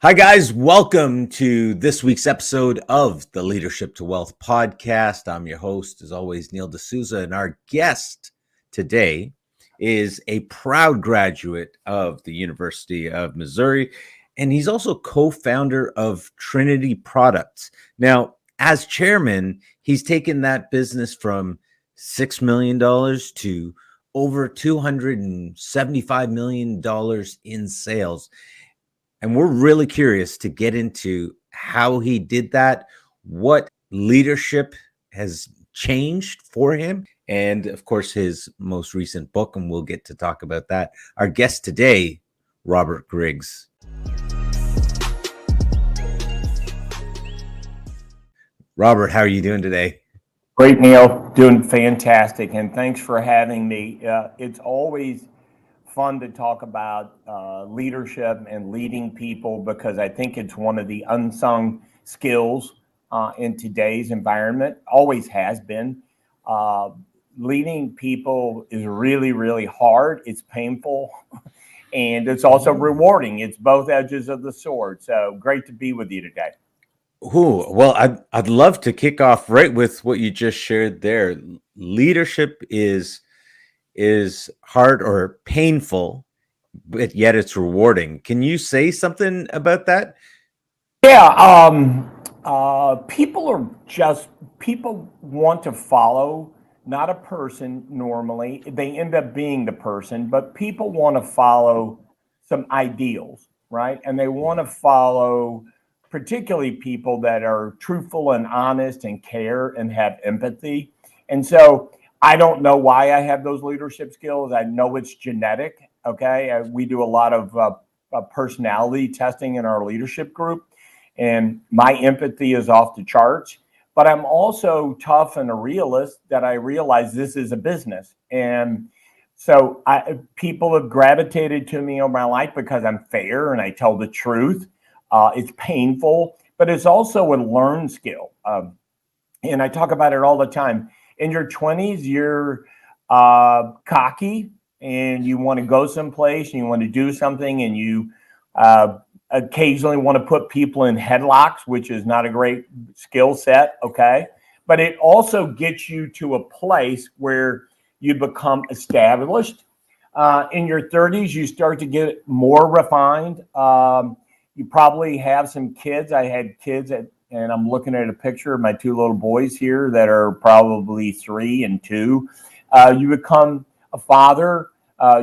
Hi, guys. Welcome to this week's episode of the Leadership to Wealth podcast. I'm your host, as always, Neil D'Souza, and our guest today is a proud graduate of the University of Missouri, and he's also co-founder of Trinity Products. Now, as chairman, he's taken that business from $6 million to over $275 million in sales. And we're really curious to get into how he did that, what leadership has changed for him, and of course, his most recent book. And we'll get to talk about that. Our guest today, Robert Griggs. Robert, how are you doing today? Great, Neil. Doing fantastic. And thanks for having me. It's always fun to talk about leadership and leading people because I think it's one of the unsung skills in today's environment, always has been. Leading people is really, really hard. It's painful and it's also rewarding. It's both edges of the sword. So great to be with you today. Well, I'd love to kick off right with what you just shared there. Leadership is hard or painful, but yet it's rewarding. Can you say something about that? Yeah, people want to follow, not a person normally. They end up being the person, but people want to follow some ideals, right? And they want to follow particularly people that are truthful and honest and care and have empathy. And so I don't know why I have those leadership skills. I know it's genetic. Okay. We do a lot of personality testing in our leadership group, and my empathy is off the charts. But I'm also tough and a realist that I realize this is a business. And so people have gravitated to me all my life because I'm fair and I tell the truth. It's painful, but it's also a learned skill. And I talk about it all the time. In your 20s, you're cocky and you want to go someplace and you want to do something, and you occasionally want to put people in headlocks, which is not a great skill set. Okay. But it also gets you to a place where you become established. In your 30s, you start to get more refined. You probably have some kids. I had kids and I'm looking at a picture of my two little boys here that are probably 3 and 2. You become a father.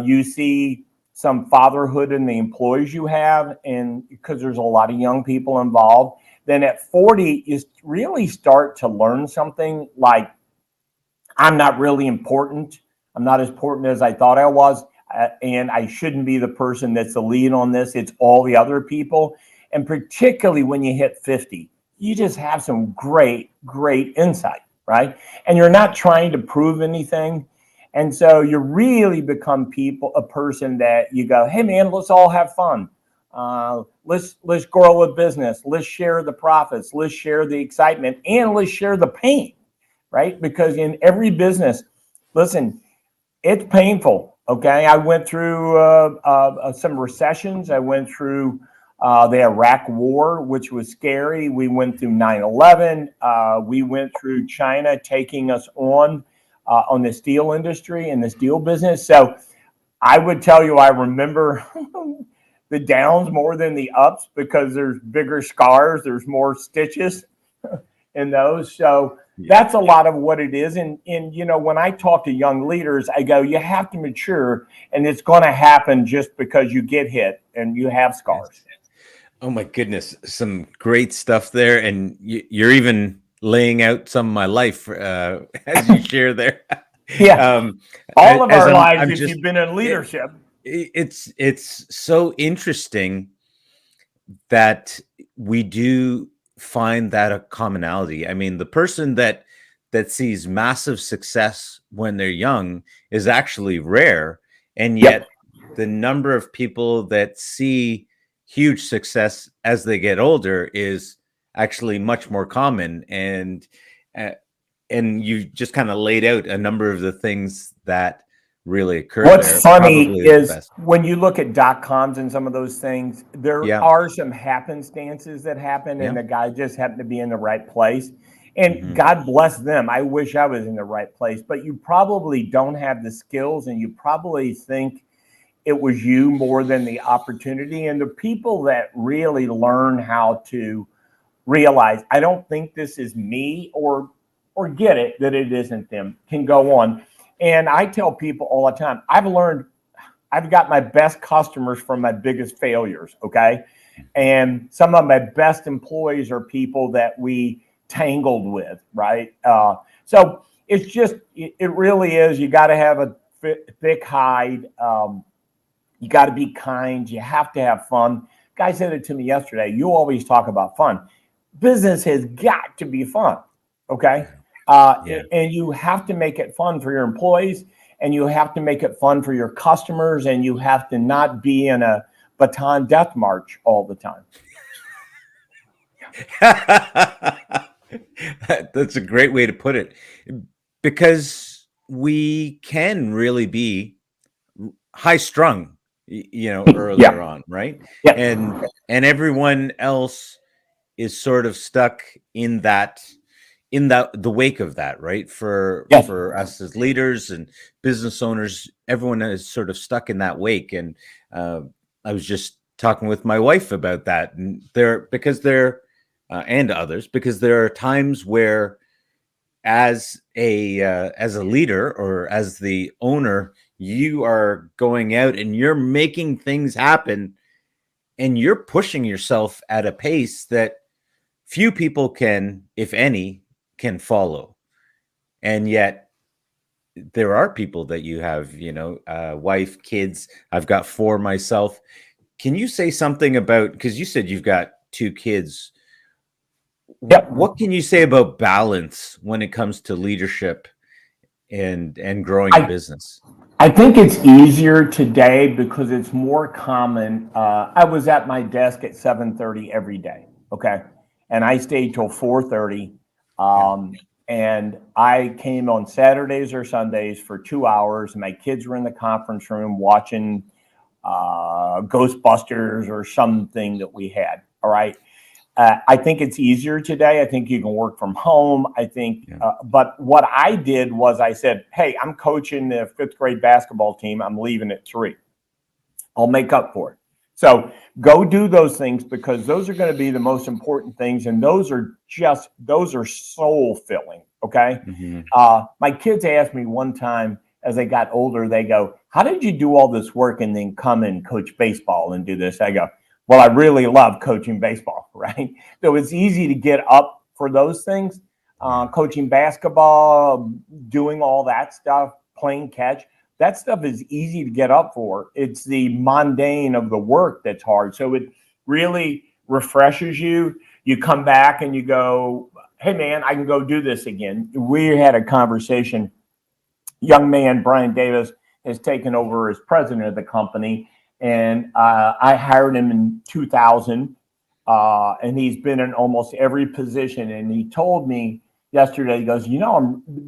You see some fatherhood in the employees you have, and because there's a lot of young people involved. Then at 40, you really start to learn something like, I'm not really important. I'm not as important as I thought I was. And I shouldn't be the person that's the lead on this. It's all the other people. And particularly when you hit 50, you just have some great, great insight, right? And you're not trying to prove anything. And so you really become a person that you go, hey man, let's all have fun. Let's grow a business. Let's share the profits. Let's share the excitement, and let's share the pain, right? Because in every business, listen, it's painful. Okay, I went through some recessions. I went through the Iraq War, which was scary. We went through 9/11. We went through China taking us on the steel industry and the steel business. So I would tell you, I remember the downs more than the ups because there's bigger scars, there's more stitches in those. So that's a lot of what it is. And when I talk to young leaders, I go, you have to mature, and it's going to happen just because you get hit and you have scars. Oh my goodness, some great stuff there, and you're even laying out some of my life as you share there. Yeah, all of our lives, I'm if just, you've been in leadership. it's so interesting that we do find that a commonality. I mean, the person that sees massive success when they're young is actually rare, and yet the number of people that see huge success as they get older is actually much more common. And you just kind of laid out a number of the things that really occurred What's there. funny Probably the is best. when you look at .coms and some of those things, there Yeah. are some happenstances that happen, Yeah. and the guy just happened to be in the right place. And Mhm. God bless them. I wish I was in the right place, but you probably don't have the skills, and you probably think it was you more than the opportunity. And the people that really learn how to realize, I don't think this is me, or get it that it isn't them, can go on. And I tell people all the time, I've got my best customers from my biggest failures. Okay. And some of my best employees are people that we tangled with. Right. So it's just, it really is. You got to have a thick hide. You got to be kind. You have to have fun. Guy said it to me yesterday. You always talk about fun. Business has got to be fun. Okay. Yeah. And you have to make it fun for your employees, and you have to make it fun for your customers, and you have to not be in a baton death march all the time. That's a great way to put it, because we can really be high strung, earlier Yeah. on, right? Yeah. And everyone else is sort of stuck in the wake of that, right? For Yeah. us as leaders and business owners, everyone is sort of stuck in that wake. And I was just talking with my wife about that, and and others, because there are times where, as a leader or as the owner, you are going out and you're making things happen, and you're pushing yourself at a pace that few people can, if any, can follow. And yet there are people that you have, wife, kids. I've got four myself. Can you say something about, because you said you've got two kids, Yep. what can you say about balance when it comes to leadership and growing a business? I think it's easier today because it's more common. I was at my desk at 7:30 every day. Okay. And I stayed till 4:30. Yeah. And I came on Saturdays or Sundays for 2 hours. And my kids were in the conference room watching Ghostbusters or something that we had. All right. I think it's easier today. I think you can work from home. I think, Yeah. but what I did was I said, hey, I'm coaching the fifth grade basketball team. I'm leaving at 3. I'll make up for it. So go do those things, because those are going to be the most important things. And those are soul filling. Okay. Mhm. My kids asked me one time as they got older, they go, how did you do all this work and then come and coach baseball and do this? I go, well, I really love coaching baseball, right? So it's easy to get up for those things. Coaching basketball, doing all that stuff, playing catch, that stuff is easy to get up for. It's the mundane of the work that's hard. So it really refreshes you. You come back and you go, hey, man, I can go do this again. We had a conversation. Young man, Brian Davis, has taken over as president of the company. And I hired him in 2000. And he's been in almost every position. And he told me yesterday, he goes,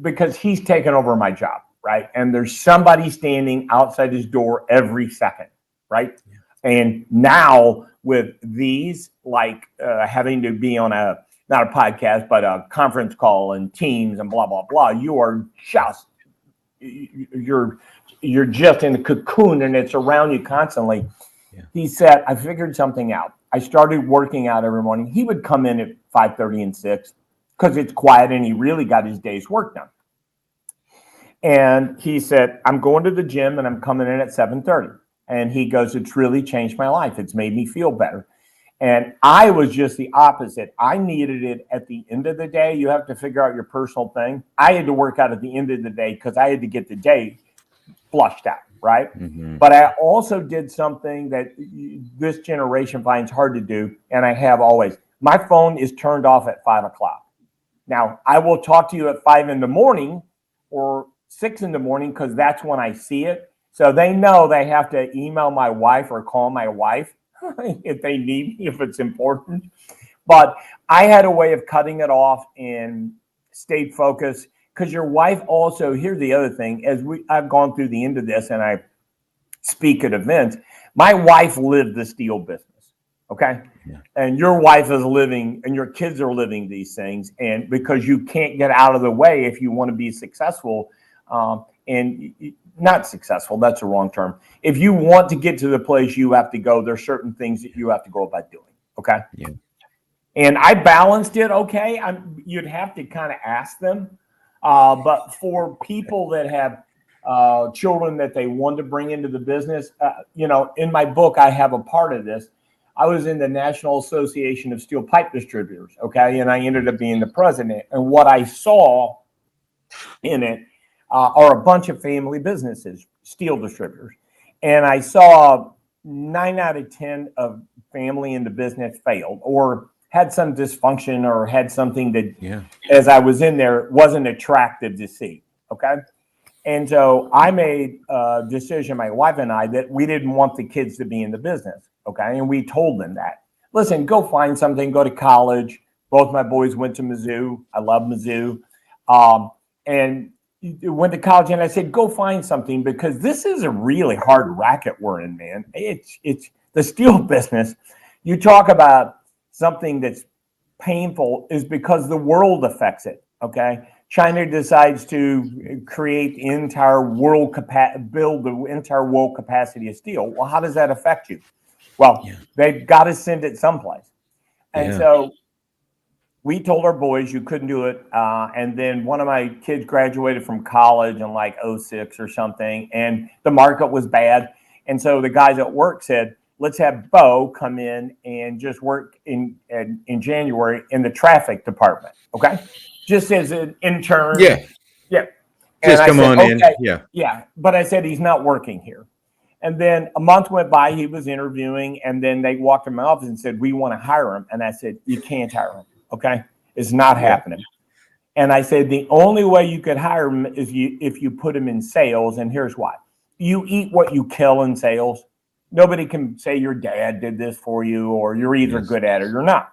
because he's taken over my job, right? And there's somebody standing outside his door every second, right? Yeah. And now with these, like having to be on not a podcast, but a conference call and Teams and blah, blah, blah, you're just in a cocoon and it's around you constantly. Yeah. He said, I figured something out. I started working out every morning. He would come in at 5:30 and 6 because it's quiet and he really got his day's work done. And he said, I'm going to the gym and I'm coming in at 7:30. And he goes, it's really changed my life. It's made me feel better. And I was just the opposite. I needed it at the end of the day. You have to figure out your personal thing. I had to work out at the end of the day because I had to get the day flushed out, right? Mm-hmm. But I also did something that this generation finds hard to do, and I have always. My phone is turned off at 5 o'clock. Now, I will talk to you at 5 in the morning or 6 in the morning because that's when I see it. So they know they have to email my wife or call my wife if they need me, if it's important. But I had a way of cutting it off and stayed focused, because your wife also, here's the other thing, I've gone through the end of this and I speak at events, my wife lived the steel business. Okay. Yeah. And your wife is living and your kids are living these things. And because you can't get out of the way if you want to be successful, and not successful, that's the wrong term. If you want to get to the place you have to go, there's certain things that you have to go about doing. Okay. Yeah. And I balanced it. Okay. You'd have to kind of ask them. But for people that have children that they want to bring into the business, in my book, I have a part of this. I was in the National Association of Steel Pipe Distributors. Okay. And I ended up being the president. And what I saw in it are a bunch of family businesses, steel distributors. And I saw 9 out of 10 of family in the business failed or had some dysfunction or had something that, as I was in there, wasn't attractive to see. Okay. And so I made a decision, my wife and I, that we didn't want the kids to be in the business. Okay. And we told them that, listen, go find something, go to college. Both my boys went to Mizzou. I love Mizzou. And went to college, and I said, go find something, because this is a really hard racket we're in, man. It's the steel business. You talk about something that's painful is because the world affects it. Okay. China decides to create the entire world build the entire world capacity of steel. Well, how does that affect you? Well, they've got to send it someplace. And so we told our boys you couldn't do it. And then one of my kids graduated from college in like 06 or something, and the market was bad. And so the guys at work said, let's have Bo come in and just work in January in the traffic department. Okay. Just as an intern. Yeah. Yeah. Just come on in. Yeah. Yeah. But I said, he's not working here. And then a month went by, he was interviewing, and then they walked in my office and said, we want to hire him. And I said, you can't hire him. Okay. It's not happening. And I said, the only way you could hire him is if you put him in sales. And here's why. You eat what you kill in sales. Nobody can say your dad did this for you, or you're either good at it or not.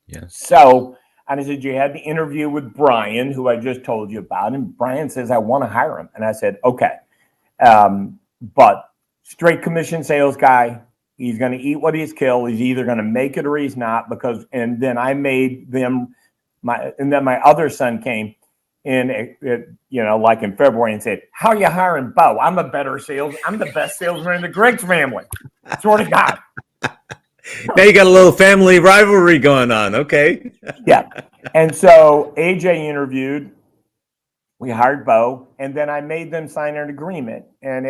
Yes. So, and I said, you had the interview with Brian, who I just told you about. And Brian says, I want to hire him. And I said, okay. But straight commission sales guy, he's going to eat what he's killed. He's either going to make it or he's not, and then I made them and then my other son came in, like in February, and said, how are you hiring Bo? I'm the best salesman in the Griggs family. Swear to God. Now you got a little family rivalry going on. Okay. Yeah. And so AJ interviewed, we hired Bo, and then I made them sign an agreement. And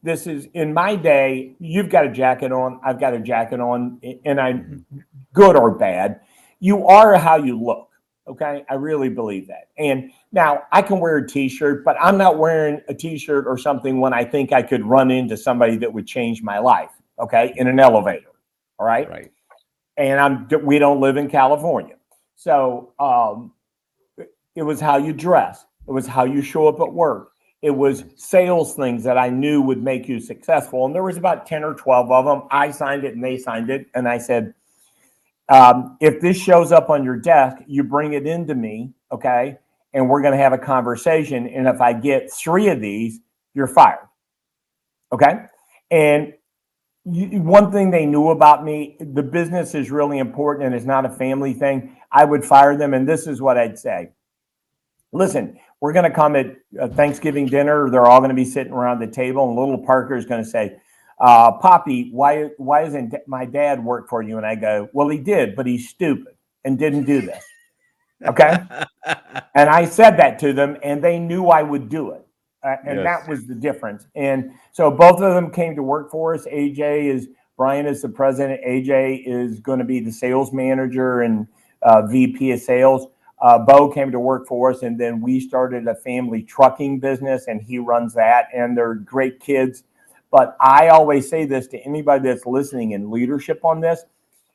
this is in my day, you've got a jacket on, I've got a jacket on, and I'm good or bad. You are how you look. Okay. I really believe that. And now I can wear a t-shirt, but I'm not wearing a t-shirt or something when I think I could run into somebody that would change my life. Okay. In an elevator. All right. Right. And we don't live in California. So, it was how you dress. It was how you show up at work. It was sales things that I knew would make you successful. And there was about 10 or 12 of them. I signed it and they signed it. And I said, if this shows up on your desk, you bring it into me. Okay. And we're going to have a conversation. And if I get 3 of these, you're fired. Okay. And one thing they knew about me, the business is really important and it's not a family thing. I would fire them. And this is what I'd say. Listen, we're going to come at Thanksgiving dinner. They're all going to be sitting around the table, and little Parker is going to say, Poppy, why isn't my dad work for you? And I go, well, he did, but he's stupid and didn't do this. Okay. And I said that to them, and they knew I would do it. And that was the difference. And so both of them came to work for us. Brian is the president. AJ is going to be the sales manager and VP of sales. Bo came to work for us, and then we started a family trucking business, and he runs that, and they're great kids. But I always say this to anybody that's listening in leadership on this,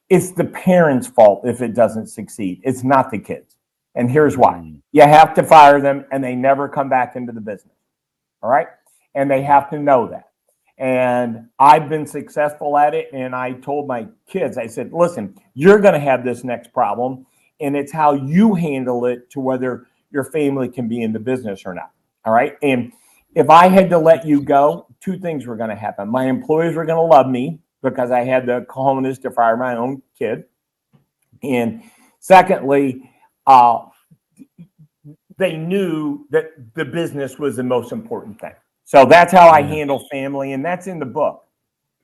it's the parents' fault if it doesn't succeed. It's not the kids. And here's why. You have to fire them, and they never come back into the business. All right? And they have to know that. And I've been successful at it, and I told my kids, I said, listen, you're going to have this next problem, and it's how you handle it to whether your family can be in the business or not. All right. And if I had to let you go, two things were going to happen. My employees were going to love me because I had the cojones to fire my own kid. And secondly, they knew that the business was the most important thing. So that's how I handle family, and that's in the book.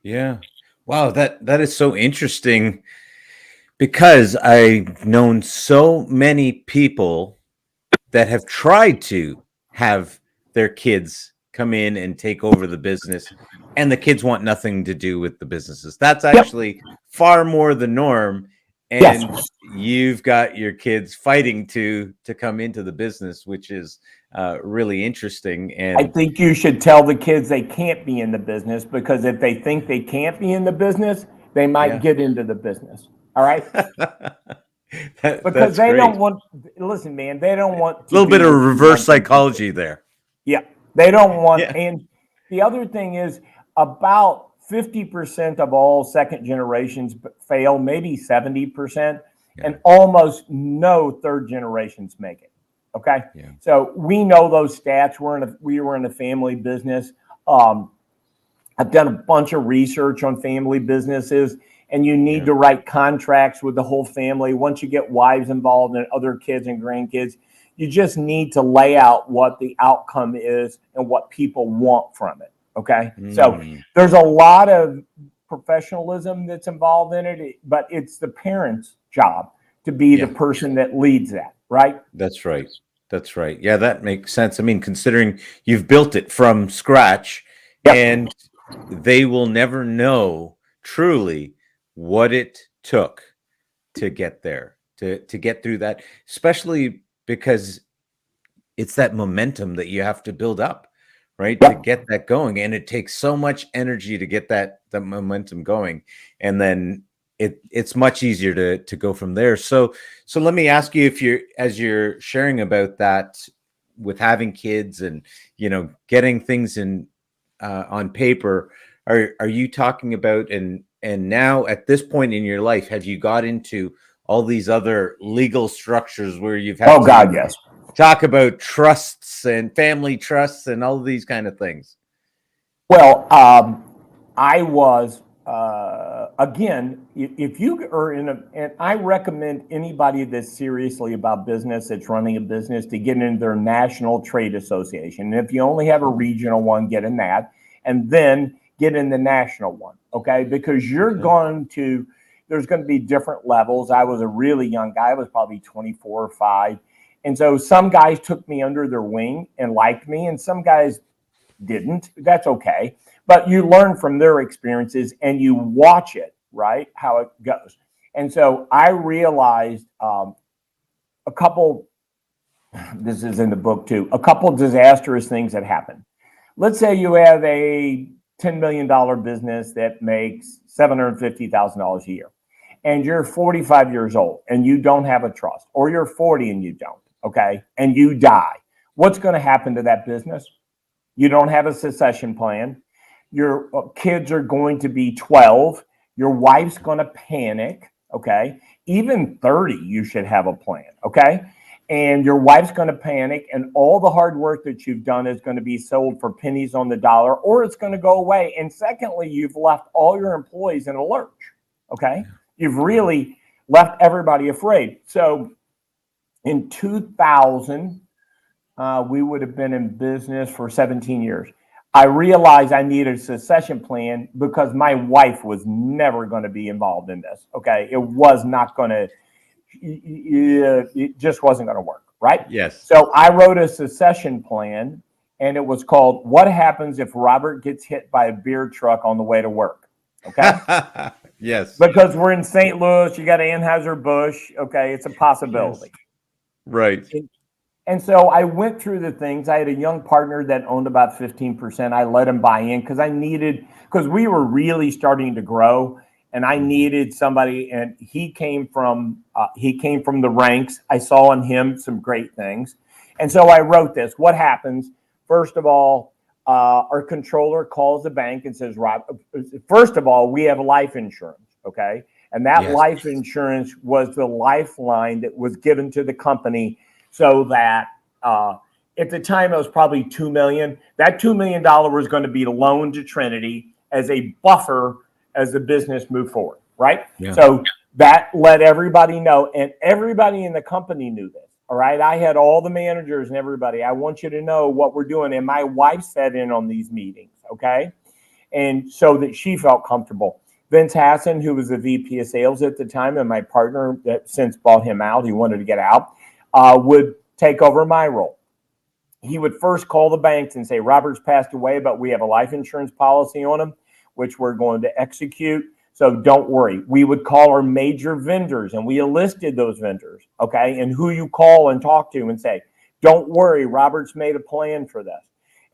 Yeah. Wow, that is so interesting, because I've known so many people that have tried to have their kids come in and take over the business, and the kids want nothing to do with the businesses. That's actually far more the norm. And you've got your kids fighting to come into the business, which is really interesting. And I think you should tell the kids they can't be in the business, because if they think they can't be in the business, they might get into the business. All right. Because they don't want, listen, man, they don't want a little bit of reverse psychology there. Yeah. They don't want. And the other thing is, about 50% of all second generations fail, maybe 70%, and almost no third generations make it. Okay. Yeah. So we know those stats. We were in a family business. I've done a bunch of research on family businesses, and you need to write contracts with the whole family. Once you get wives involved and other kids and grandkids, you just need to lay out what the outcome is and what people want from it. Okay. So there's a lot of professionalism that's involved in it, but it's the parent's job to be the person that leads that. Right. That's right. That's right. Yeah, that makes sense. I mean, considering you've built it from scratch, and they will never know truly what it took to get there, to get through that, especially because it's that momentum that you have to build up, right? To get that going. And it takes so much energy to get that momentum going. And then it's much easier to go from there. So let me ask you, as you're sharing about that with having kids and, getting things on paper, are you talking about, and now at this point in your life, have you got into all these other legal structures where you've had talk about trusts and family trusts and all of these kind of things? Well, I was, again, if you are and I recommend anybody that's seriously about business, that's running a business, to get into their national trade association. And if you only have a regional one, get in that, and then get in the national one. Okay. Because there's going to be different levels. I was a really young guy. I was probably 24 or 5. And so some guys took me under their wing and liked me, and some guys didn't. That's okay. But you learn from their experiences and you watch it, right? How it goes. And so I realized a couple, this is in the book too, a couple disastrous things that happen. Let's say you have a $10 million business that makes $750,000 a year, and you're 45 years old and you don't have a trust, or you're 40 and you don't, okay, and you die. What's going to happen to that business? You don't have a succession plan. Your kids are going to be 12. Your wife's going to panic, okay? Even 30, you should have a plan, okay? And your wife's going to panic, and all the hard work that you've done is going to be sold for pennies on the dollar, or it's going to go away. And secondly, you've left all your employees in a lurch, okay? You've really left everybody afraid. So in 2000, we would have been in business for 17 years. I realized I needed a succession plan because my wife was never going to be involved in this, okay? It was not going to, it just wasn't going to work, right? Yes. So I wrote a succession plan, and it was called "What Happens If Robert Gets Hit by a Beer Truck on the Way to Work?" Okay. Yes. Because we're in St. Louis, you got Anheuser-Busch, okay? It's a possibility. Yes. Right. And so I went through the things. I had a young partner that owned about 15%. I let him buy in because we were really starting to grow, and I needed somebody. And he came from the ranks. I saw in him some great things. And so I wrote this. What happens? First of all, our controller calls the bank and says, "Rob, first of all, we have life insurance." Okay. And that life insurance was the lifeline that was given to the company, so that At the time, it was probably $2 million. That $2 million was going to be loaned to Trinity as a buffer as the business moved forward, right? Yeah. So that let everybody know, and everybody in the company knew this. All right. I had all the managers and everybody. I want you to know what we're doing. And my wife sat in on these meetings. Okay. And so that she felt comfortable. Vince Hassan, who was the VP of sales at the time, and my partner that since bought him out, he wanted to get out, would take over my role. He would first call the banks and say, Robert's passed away, but we have a life insurance policy on him, which we're going to execute. So don't worry. We would call our major vendors, and we enlisted those vendors, okay, and who you call and talk to and say, don't worry, Robert's made a plan for this.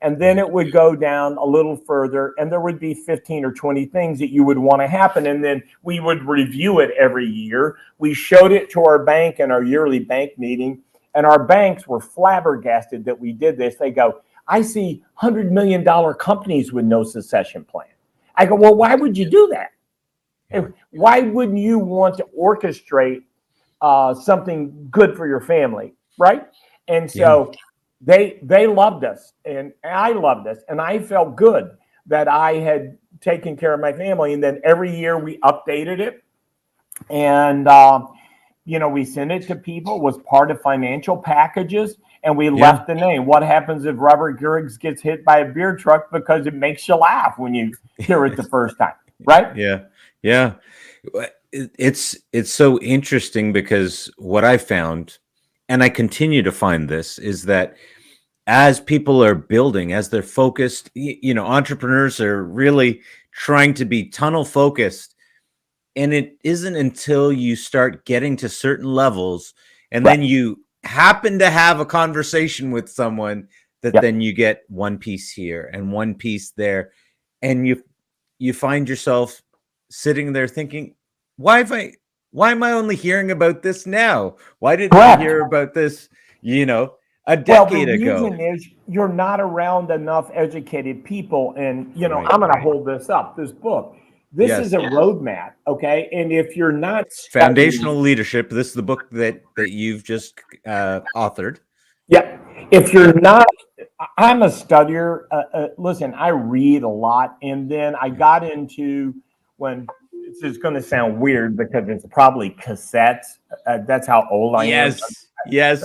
And then it would go down a little further, and there would be 15 or 20 things that you would want to happen. And then we would review it every year. We showed it to our bank in our yearly bank meeting, and our banks were flabbergasted that we did this. They go, I see $100 million companies with no succession plan. I go, well, why would you do that? Why wouldn't you want to orchestrate something good for your family, right? And so they loved us, and I loved us, and I felt good that I had taken care of my family. And then every year we updated it, and we sent it to people, was part of financial packages, and we left the name. What happens if Robert Griggs gets hit by a beer truck? Because it makes you laugh when you hear it the first time, right? Yeah. It's so interesting because what I found, and I continue to find this, is that as people are building, as they're focused, entrepreneurs are really trying to be tunnel focused. And it isn't until you start getting to certain levels and then you happen to have a conversation with someone that then you get one piece here and one piece there. And you find yourself sitting there thinking, why am I only hearing about this now? Why didn't I hear about this, a decade ago? The reason is you're not around enough educated people. And, I'm going to hold this up, this book. This is a roadmap, okay? And if you're not Foundational Leadership, this is the book that you've just authored. Yeah. If you're not, I'm a studier. Listen, I read a lot. And then I got into this is going to sound weird because it's probably cassettes. That's how old I am. Yes.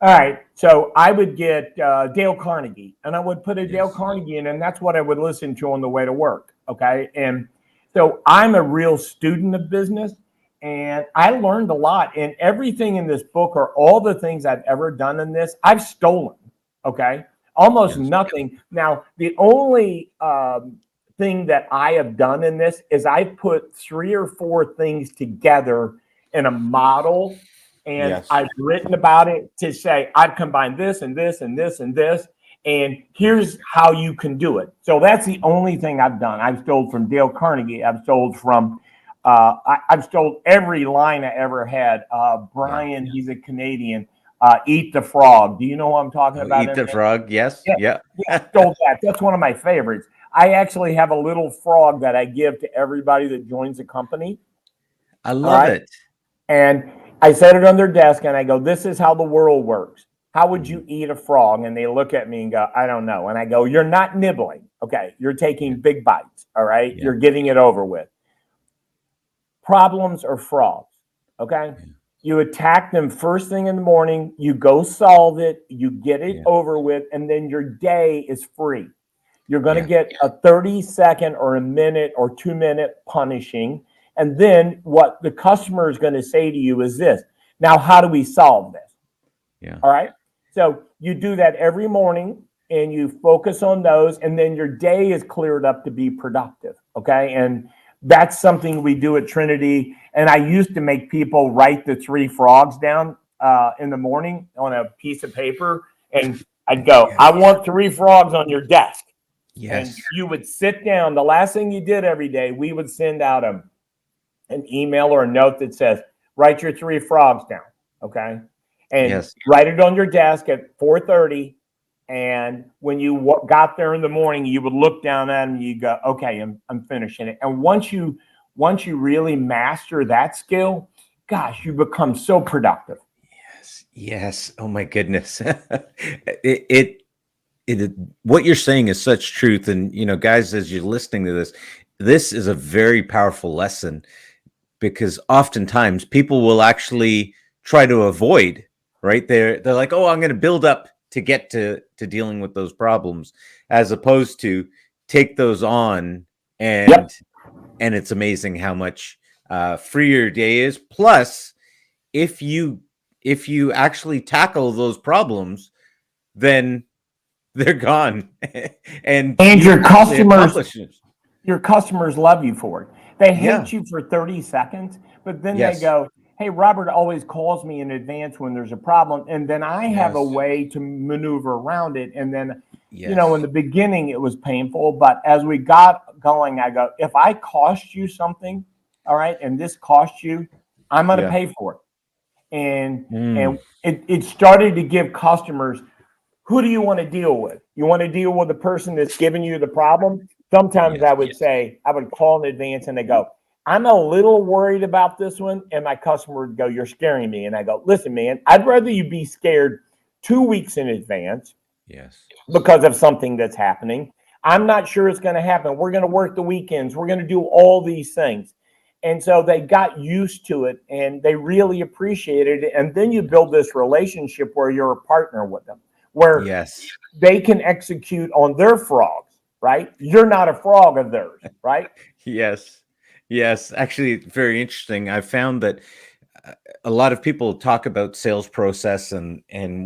All right. So I would get Dale Carnegie, and I would put a Dale Carnegie in, and that's what I would listen to on the way to work. Okay. And so I'm a real student of business, and I learned a lot. And everything in this book, or all the things I've ever done in this, I've stolen. Okay. Almost nothing. Now, the only thing that I have done in this is I put 3 or 4 things together in a model, and I've written about it to say I've combined this and this and this and this, and here's how you can do it. So that's the only thing I've done. I've stole from Dale Carnegie. I've stole from I've stole every line I ever had. Brian, he's a Canadian. Eat the Frog. Do you know what I'm talking about? Eat the Frog. Yes. Yeah. Stole that. That's one of my favorites. I actually have a little frog that I give to everybody that joins the company. I love it. And I set it on their desk, and I go, this is how the world works. How would you eat a frog? And they look at me and go, I don't know. And I go, you're not nibbling. Okay. You're taking big bites. All right. You're getting it over with. Problems are frogs. Okay. You attack them first thing in the morning. You go solve it. You get it over with. And then your day is free. You're going to get a 30-second or a minute or 2-minute punishing. And then what the customer is going to say to you is this. Now, how do we solve this? Yeah. All right. So you do that every morning, and you focus on those, and then your day is cleared up to be productive. Okay. And that's something we do at Trinity. And I used to make people write the 3 frogs down in the morning on a piece of paper. And I'd go, I want 3 frogs on your desk. Yes. And you would sit down. The last thing you did every day, we would send out an email or a note that says, write your 3 frogs down. Okay. And write it on your desk at 4:30. And when you got there in the morning, you would look down at it and you go, okay, I'm finishing it. And once you really master that skill, gosh, you become so productive. Yes. Oh my goodness. It what you're saying is such truth. And guys, as you're listening to this, this is a very powerful lesson, because oftentimes people will actually try to avoid, right? They're like, oh, I'm going to build up to get to dealing with those problems, as opposed to take those on. Yep. And it's amazing how much freer your day is. Plus, if you actually tackle those problems, then they're gone, and And you've actually accomplished it. your customers love you for it. They Yeah. hate you for 30 seconds, but then they Yes. go, hey, Robert always calls me in advance when there's a problem. And then I have a Yes. way to maneuver around it. And then, Yes. in the beginning, it was painful. But as we got going, I go, if I cost you something, all right, and this costs you, I'm going to Yeah. pay for it. And Mm. it started to give customers, who do you want to deal with? You want to deal with the person that's giving you the problem? Sometimes Yes. I would say, I would call in advance and they go, I'm a little worried about this one. And my customer would go, you're scaring me. And I go, listen, man, I'd rather you be scared 2 weeks in advance Yes. because of something that's happening. I'm not sure it's going to happen. We're going to work the weekends. We're going to do all these things. And so they got used to it and they really appreciated it. And then you build this relationship where you're a partner with them, where Yes. they can execute on their frogs, right? You're not a frog of theirs, right? Yes. Yes. Actually, very interesting. I found that a lot of people talk about sales process, and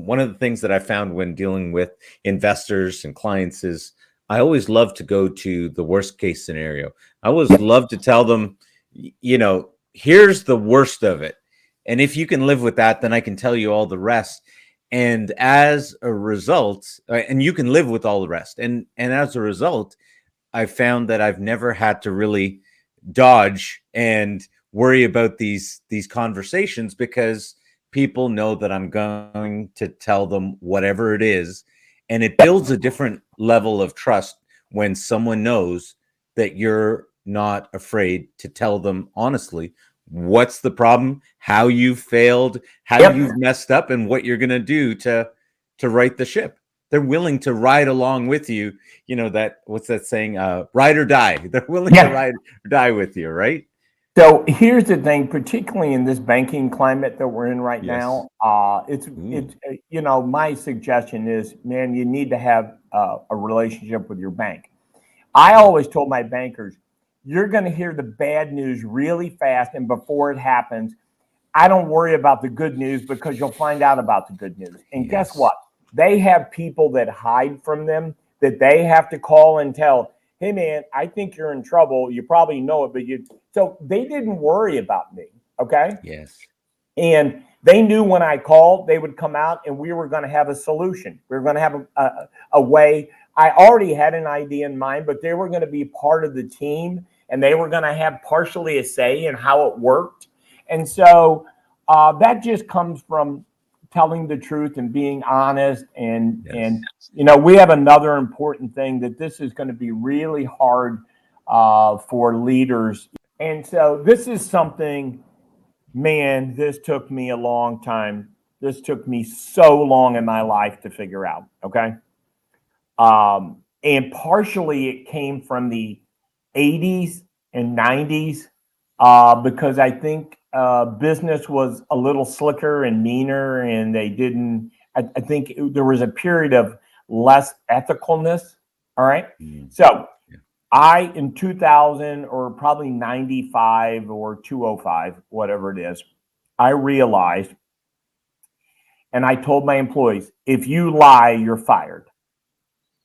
one of the things that I found when dealing with investors and clients is I always love to go to the worst case scenario. I always love to tell them, here's the worst of it. And if you can live with that, then I can tell you all the rest. And as a result, and you can live with all the rest. And as a result, I found that I've never had to really dodge and worry about these conversations, because people know that I'm going to tell them whatever it is, and it builds a different level of trust when someone knows that you're not afraid to tell them honestly what's the problem, how you failed, how Yep. you've messed up, and what you're going to do to right the ship. They're willing to ride along with you. That, what's that saying, ride or die. They're willing to ride or die with you, right? So here's the thing, particularly in this banking climate that we're in right Yes. now, Ooh. my suggestion is, man, you need to have a relationship with your bank. I always told my bankers, you're going to hear the bad news really fast, and before it happens, I don't worry about the good news because you'll find out about the good news. And guess Yes. what? They have people that hide from them that they have to call and tell, hey, man, I think you're in trouble. You probably know it, but so they didn't worry about me. Okay. Yes. And they knew when I called, they would come out and we were going to have a solution. We were going to have a way. I already had an idea in mind, but they were going to be part of the team and they were going to have partially a say in how it worked. And so that just comes from telling the truth and being honest. Yes. We have another important thing that this is going to be really hard for leaders. And so this is something, man, this took me a long time. This took me so long in my life to figure out. Okay. And partially it came from the 80s and 90s because I think business was a little slicker and meaner, and they didn't. I think there was a period of less ethicalness. All right. Mm. So Yeah. I, in 2000 or probably 95 or 205, whatever it is, I realized, and I told my employees, if you lie, you're fired.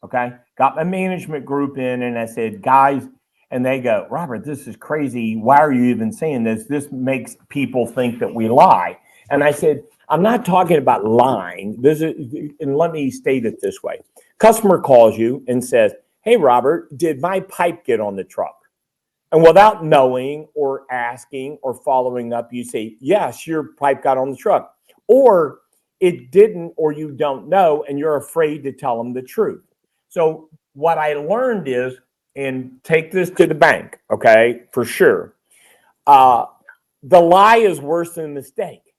Okay. Got my management group in and I said, guys, and they go, Robert, this is crazy. Why are you even saying this? This makes people think that we lie. And I said, I'm not talking about lying. And let me state it this way. Customer calls you and says, hey, Robert, did my pipe get on the truck? And without knowing or asking or following up, you say, yes, your pipe got on the truck. Or it didn't, or you don't know, and you're afraid to tell them the truth. So what I learned is, and take this to the bank, okay, for sure. The lie is worse than the mistake.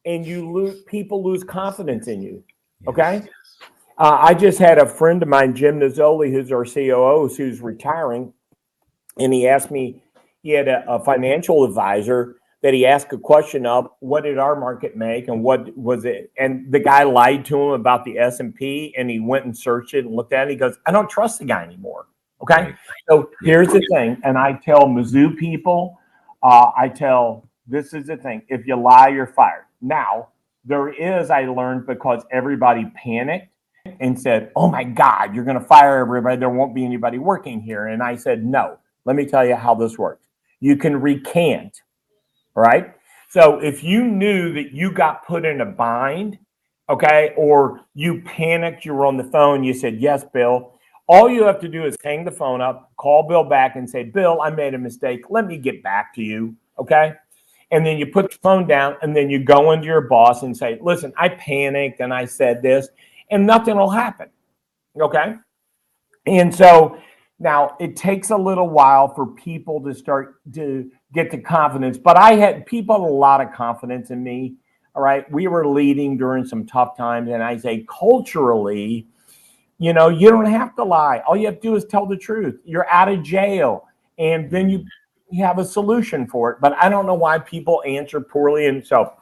and people lose confidence in you. Okay. I just had a friend of mine, Jim Nazzoli, who's our COO, who's retiring, and he asked me, he had a financial advisor that he asked a question of, what did our market make and what was it? And the guy lied to him about the S&P, and he went and searched it and looked at it. He goes, I don't trust the guy anymore. Okay. Right. So here's the thing. And I tell Mizzou people, this is the thing. If you lie, you're fired. Now, I learned, because everybody panicked and said, oh my God, you're going to fire everybody. There won't be anybody working here. And I said, no, let me tell you how this works. You can recant, right? So if you knew that you got put in a bind, okay, or you panicked, you were on the phone, you said, yes, Bill, all you have to do is hang the phone up, call Bill back and say, Bill, I made a mistake. Let me get back to you, okay? And then you put the phone down, and then you go into your boss and say, listen, I panicked and I said this, and nothing will happen. Okay. And so now it takes a little while for people to start to get the confidence, but I had people a lot of confidence in me. All right. We were leading during some tough times. And I say, culturally, you don't have to lie. All you have to do is tell the truth. You're out of jail, and then you have a solution for it. But I don't know why people answer poorly. And so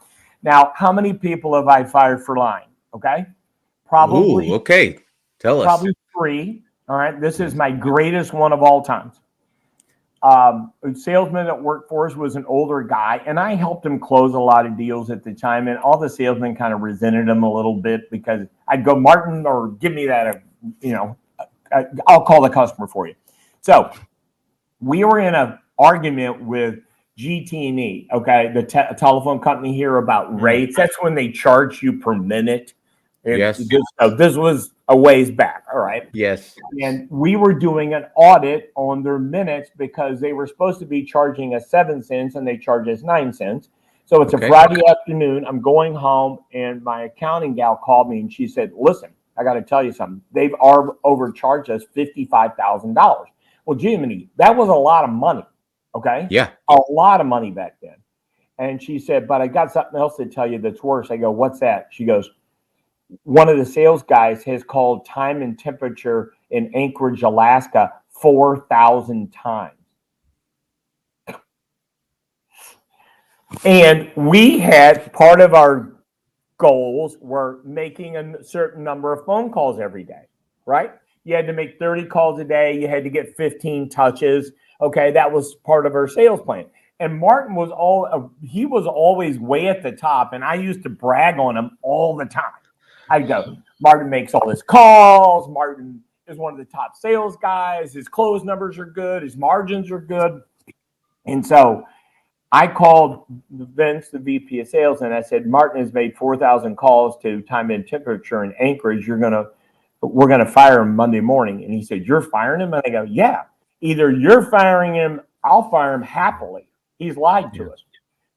now, how many people have I fired for lying? Okay. Probably. Ooh, okay. Tell us. Probably 3. All right. This is my greatest one of all times. A salesman that worked for us was an older guy, and I helped him close a lot of deals at the time. And all the salesmen kind of resented him a little bit, because I'd go, Martin, or give me that, I'll call the customer for you. So we were in an argument with GT&E, okay, the telephone company here, about rates. That's when they charge you per minute. Yes. This was a ways back. All right. Yes. And we were doing an audit on their minutes, because they were supposed to be charging us 7 cents and they charge us 9 cents. So it's a Friday afternoon. I'm going home, and my accounting gal called me, and she said, listen, I got to tell you something. They've overcharged us $55,000. Well, Jiminy, that was a lot of money. Okay. Yeah. A lot of money back then. And she said, but I got something else to tell you that's worse. I go, what's that? She goes, one of the sales guys has called time and temperature in Anchorage, Alaska 4,000 times. And we had, part of our goals were making a certain number of phone calls every day, right? You had to make 30 calls a day. You had to get 15 touches. Okay, that was part of our sales plan. And Martin was always way at the top, and I used to brag on him all the time. I'd go, Martin makes all his calls. Martin is one of the top sales guys. His close numbers are good. His margins are good. And so I called Vince, the VP of sales, and I said, Martin has made 4,000 calls to time and temperature in Anchorage. We're going to fire him Monday morning. And he said, you're firing him? And I go, yeah, either you're firing him, I'll fire him happily. He's lied to us.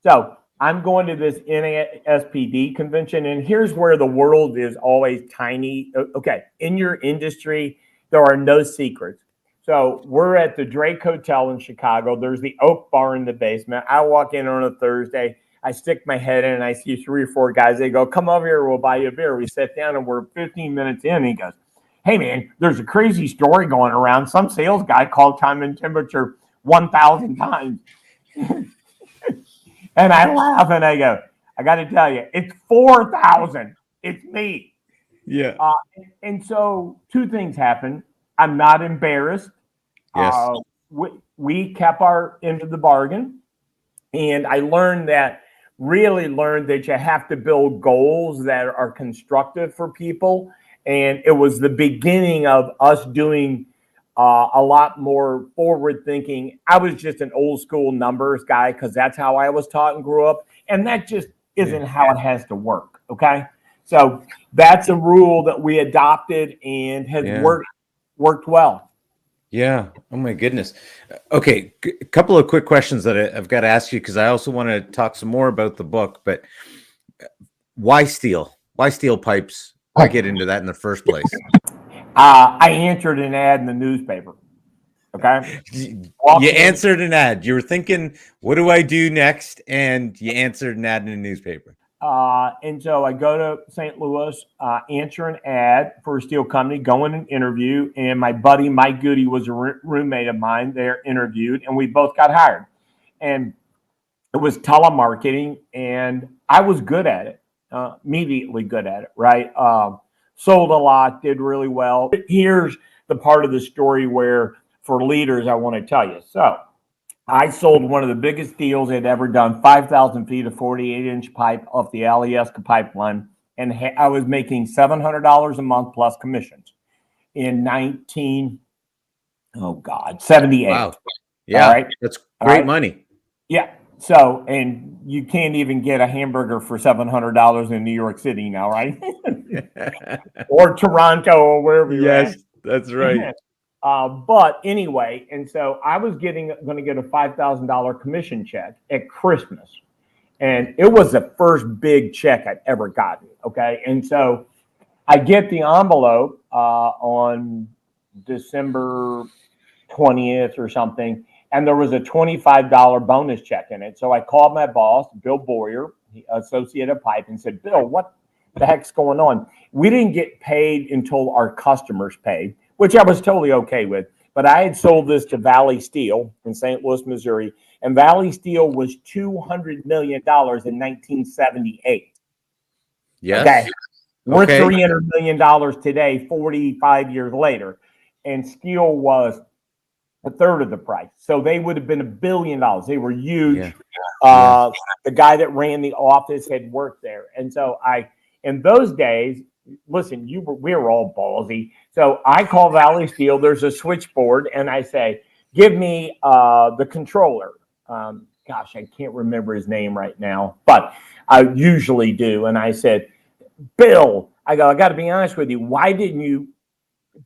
So I'm going to this NASPD convention, and here's where the world is always tiny. Okay, in your industry, there are no secrets. So we're at the Drake Hotel in Chicago. There's the Oak Bar in the basement. I walk in on a Thursday. I stick my head in, and I see 3 or 4 guys. They go, come over here, we'll buy you a beer. We sit down, and we're 15 minutes in, and he goes, hey, man, there's a crazy story going around. Some sales guy called time and temperature 1,000 times. And I laugh and I go, I got to tell you, it's 4,000. It's me. Yeah. And so 2 things happen. I'm not embarrassed. Yes. We kept our end of the bargain. And I really learned that you have to build goals that are constructive for people. And it was the beginning of us doing a lot more forward thinking. I was just an old school numbers guy, because that's how I was taught and grew up. And that just isn't how it has to work. Okay. So that's a rule that we adopted and has worked well. Yeah. Oh my goodness. Okay. A couple of quick questions that I've got to ask you, because I also want to talk some more about the book, but why steel? Why steel pipes? Why get into that in the first place? I answered an ad in the newspaper. Okay. You answered an ad. You were thinking, what do I do next? And you answered an ad in the newspaper. And so I go to St. Louis, answer an ad for a steel company, go in an interview, and my buddy Mike Goody was a roommate of mine there, interviewed, and we both got hired. And it was telemarketing, and I was good at it, immediately good at it, right? Sold a lot, did really well. Here's the part of the story where, for leaders, I want to tell you. So I sold one of the biggest deals I'd ever done, 5,000 feet of 48-inch pipe off the Alyeska pipeline, and I was making $700 a month plus commissions in 78. Wow. Yeah, all right? That's great money. Yeah. So, and you can't even get a hamburger for $700 in New York City now, right? Or Toronto or wherever you're at. Yes, that's right. But anyway, and so I was going to get a $5,000 commission check at Christmas, and it was the first big check I'd ever gotten. Okay, and so I get the envelope on December 20th or something, and there was a $25 bonus check in it. So I called my boss, Bill Boyer, Associated Pipe, and said, Bill, what the heck's going on? We didn't get paid until our customers paid, which I was totally okay with. But I had sold this to Valley Steel in St. Louis, Missouri, and Valley Steel was $200 million in 1978. Yes. Okay. We're $300 million today, 45 years later, and steel was a third of the price. So they would have been $1 billion. They were huge. Yeah. The guy that ran the office had worked there. And so in those days, listen, we were all ballsy. So I call Valley Steel. There's a switchboard, and I say, give me the controller. Gosh, I can't remember his name right now, but I usually do. And I said, Bill, I got to be honest with you. Why didn't you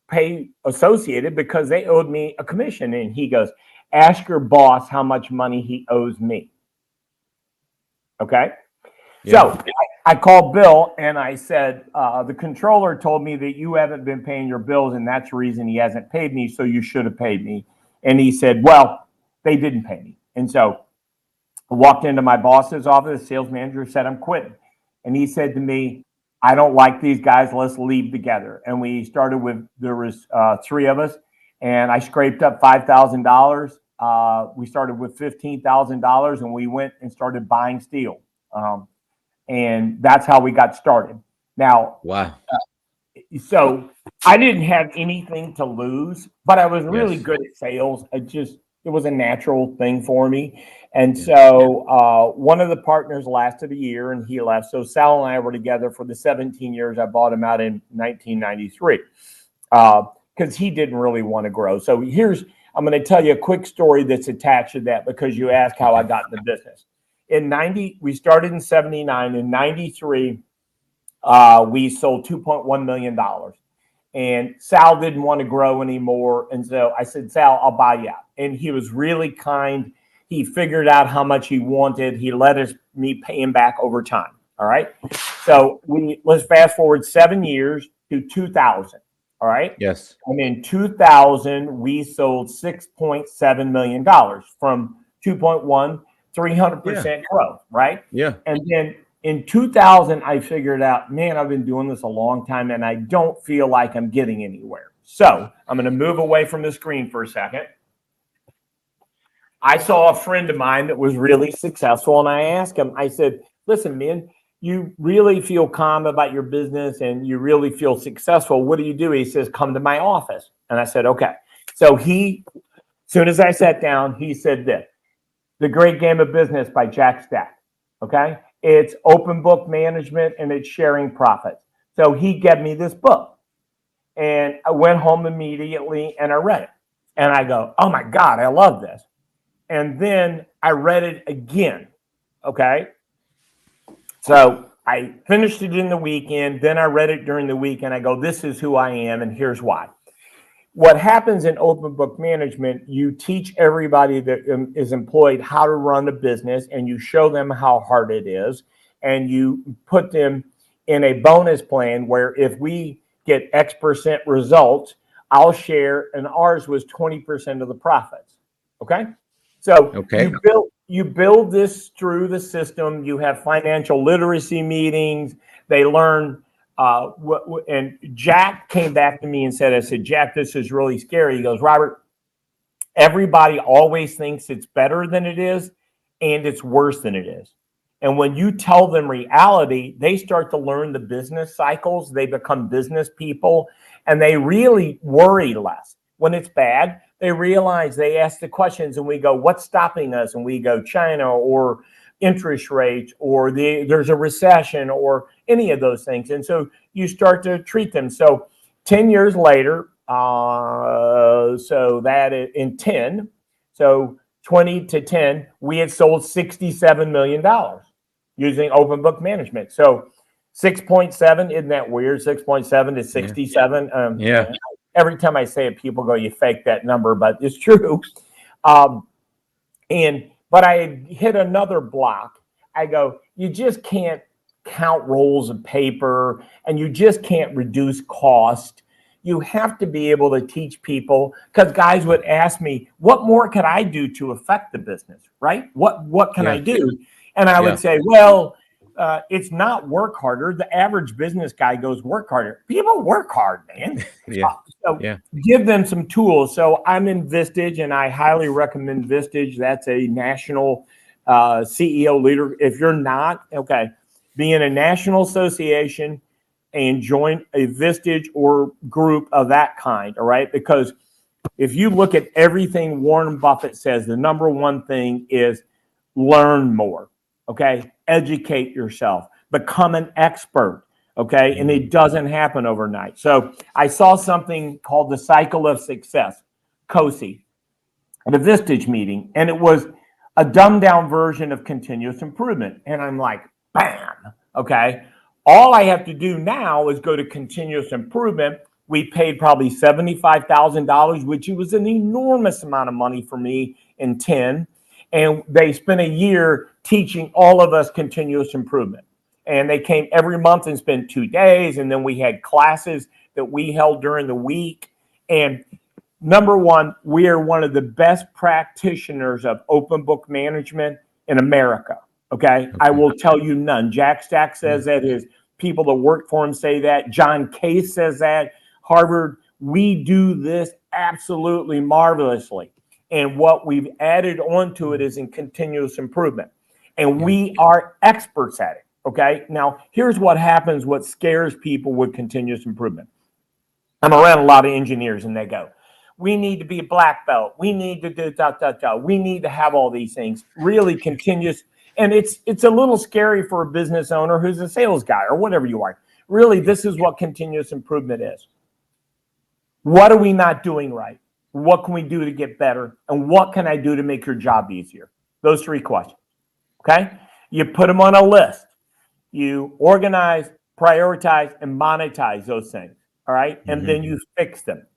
pay Associated? Because they owed me a commission. And he goes, ask your boss how much money he owes me. Okay. Yeah. So I called Bill and I said, the controller told me that you haven't been paying your bills, and that's the reason he hasn't paid me. So you should have paid me. And he said, well, they didn't pay me. And so I walked into my boss's office. The sales manager said, I'm quitting. And he said to me, I don't like these guys. Let's leave together. And we started with, there was 3 of us, and I scraped up $5,000. We started with $15,000, and we went and started buying steel. And that's how we got started. Now, wow. So I didn't have anything to lose, but I was really good at sales. It was a natural thing for me. And so one of the partners lasted a year and he left. So Sal and I were together for the 17 years. I bought him out in 1993 because he didn't really want to grow. So I'm going to tell you a quick story that's attached to that because you asked how I got in the business. We started in 79. In 93, we sold $2.1 million. And Sal didn't want to grow anymore. And so I said, Sal, I'll buy you out. And he was really kind. He figured out how much he wanted. He let me pay him back over time. All right. So let's fast forward 7 years to 2000. All right. Yes. And in 2000, we sold $6.7 million from 2.1, 300% growth. Right. Yeah. And then in 2000, I figured out, man, I've been doing this a long time and I don't feel like I'm getting anywhere. So I'm going to move away from the screen for a second. I saw a friend of mine that was really successful, and I asked him, I said, listen, man, you really feel calm about your business and you really feel successful. What do you do? He says, come to my office. And I said, okay. So as soon as I sat down, he said this, The Great Game of Business by Jack Stack. Okay. It's open book management and it's sharing profits. So he gave me this book and I went home immediately and I read it. And I go, oh my God, I love this. And then I read it again. Okay. So I finished it in the weekend. Then I read it during the week and I go, this is who I am. And here's why. What happens in open book management, you teach everybody that is employed how to run a business and you show them how hard it is. And you put them in a bonus plan where if we get X% results, I'll share, and ours was 20% of the profits. Okay. So you build this through the system. You have financial literacy meetings. They learn. And Jack came back to me and said, I said, Jack, this is really scary. He goes, Robert, everybody always thinks it's better than it is, and it's worse than it is. And when you tell them reality, they start to learn the business cycles. They become business people, and they really worry less. When it's bad, they realize, they ask the questions, and we go, what's stopping us? And we go, China, or interest rates, or there's a recession, or any of those things. And so you start to treat them. So 10 years later, so that in 10, so 20 to 10, we had sold $67 million using open book management. So 6.7, isn't that weird? 6.7 to 67. Yeah. Every time I say it, people go, you fake that number, but it's true. But I hit another block. I go, you just can't count rolls of paper, and you just can't reduce cost. You have to be able to teach people, because guys would ask me, what more could I do to affect the business, right? What can I do? And I would say, well, it's not work harder. The average business guy goes, work harder. People work hard, man. Give them some tools. So I'm in Vistage, and I highly recommend Vistage. That's a national CEO leader. If you're not, be in a national association and join a Vistage or group of that kind, all right? Because if you look at everything Warren Buffett says, the number one thing is learn more, okay? Educate yourself, become an expert, okay? And it doesn't happen overnight. So I saw something called the Cycle of Success, COSI, at a Vistage meeting, and it was a dumbed down version of continuous improvement. And I'm like, bam, okay? All I have to do now is go to continuous improvement. We paid probably $75,000, which was an enormous amount of money for me in 10. And they spent a year teaching all of us continuous improvement. And they came every month and spent 2 days. And then we had classes that we held during the week. And number one, we are one of the best practitioners of open book management in America. Okay. I will tell you none. Jack Stack says that. His people that work for him say that. John Case says that. Harvard, we do this absolutely marvelously. And what we've added onto it is in continuous improvement. And we are experts at it. Okay. Now, here's what happens, what scares people with continuous improvement. I'm around a lot of engineers, and they go, we need to be a black belt. We need to do We need to have all these things. Really continuous. And it's a little scary for a business owner who's a sales guy or whatever you are. Really, this is what continuous improvement is. What are we not doing right? What can we do to get better? And what can I do to make your job easier? Those 3 questions. Okay? You put them on a list. You organize, prioritize, and monetize those things. All right? And then you fix them.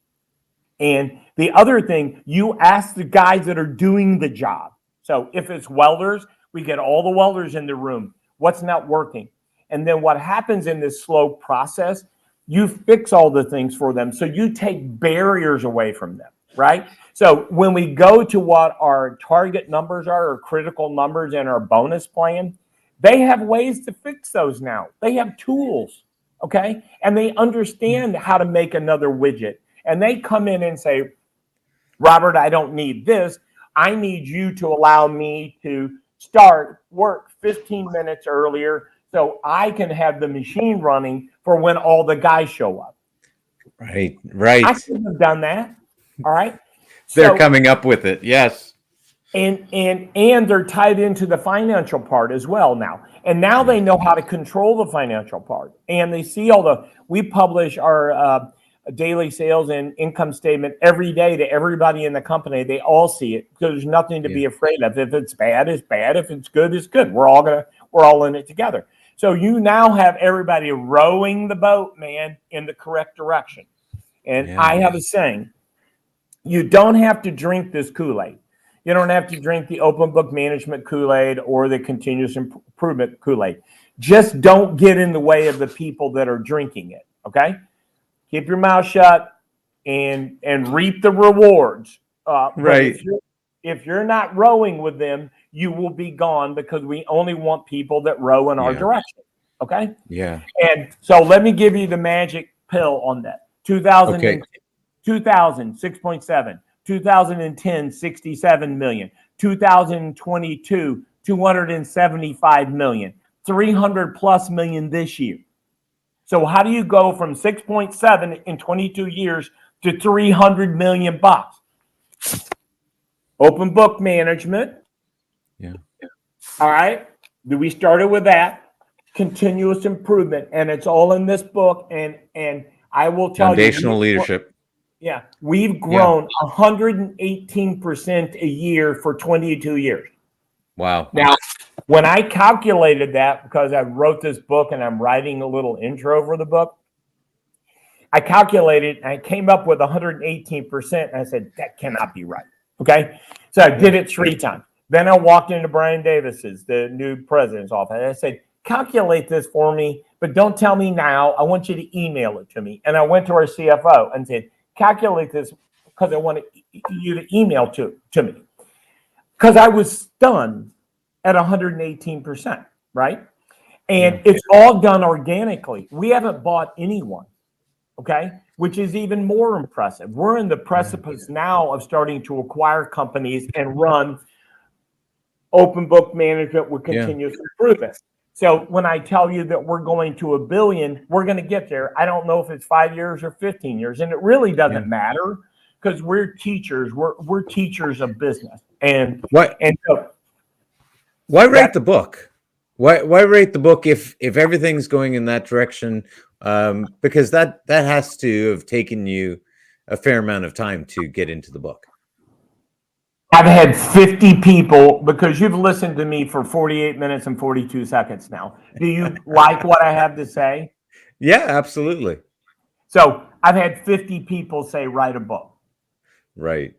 And the other thing, you ask the guys that are doing the job. So if it's welders, we get all the welders in the room. What's not working? And then what happens in this slow process, you fix all the things for them. So you take barriers away from them, right? So when we go to what our target numbers are, or critical numbers in our bonus plan, they have ways to fix those now. They have tools, okay? And they understand how to make another widget. And they come in and say, Robert, I don't need this. I need you to allow me to start work 15 minutes earlier so I can have the machine running for when all the guys show up. Right. I couldn't have done that. All right. They're coming up with it. Yes. And they're tied into the financial part as well now. And now they know how to control the financial part. And they see we publish our daily sales and income statement every day to everybody in the company. They all see it, because there's nothing to be afraid of. If it's bad, it's bad. If it's good, it's good. We're all in it together. So you now have everybody rowing the boat, man, in the correct direction. And I have a saying, you don't have to drink this Kool-Aid. You don't have to drink the open book management Kool-Aid or the continuous improvement Kool-Aid. Just don't get in the way of the people that are drinking it. Okay? Keep your mouth shut and reap the rewards. Right. If you're not rowing with them, you will be gone because we only want people that row in our Yeah. direction. Okay. Yeah. And so let me give you the magic pill on that. 2000, Okay. 2000 6.7, 2010, 67 million, 2022, 275 million, 300 plus million this year. So how do you go from 6.7 in 22 years to 300 million bucks? Open book management. Yeah. All right. We started with that. Continuous improvement. And it's all in this book. And I will tell Foundational you, leadership. yeah, we've grown 118% a year for 22 years. Wow. Now, when I calculated that, because I wrote this book and I'm writing a little intro for the book, I calculated and I came up with 118%. And I said, that cannot be right. Okay. So I did it 3 times. Then I walked into Brian Davis's, the new president's office. And I said, calculate this for me, but don't tell me now. I want you to email it to me. And I went to our CFO and said, calculate this because I want you to email to me. Because I was stunned at 118%, right? And it's all done organically. We haven't bought anyone, okay? Which is even more impressive. We're in the precipice now of starting to acquire companies and run open book management with continuous improvement. So when I tell you that we're going to $1 billion, we're going to get there. I don't know if it's 5 years or 15 years, and it really doesn't matter because we're teachers. We're teachers of business. And What? And so Why write the book? Why write the book if everything's going in that direction? Because that has to have taken you a fair amount of time to get into the book. I've had 50 people, because you've listened to me for 48 minutes and 42 seconds now. Do you like what I have to say? Yeah, absolutely. So I've had 50 people say, write a book. Right.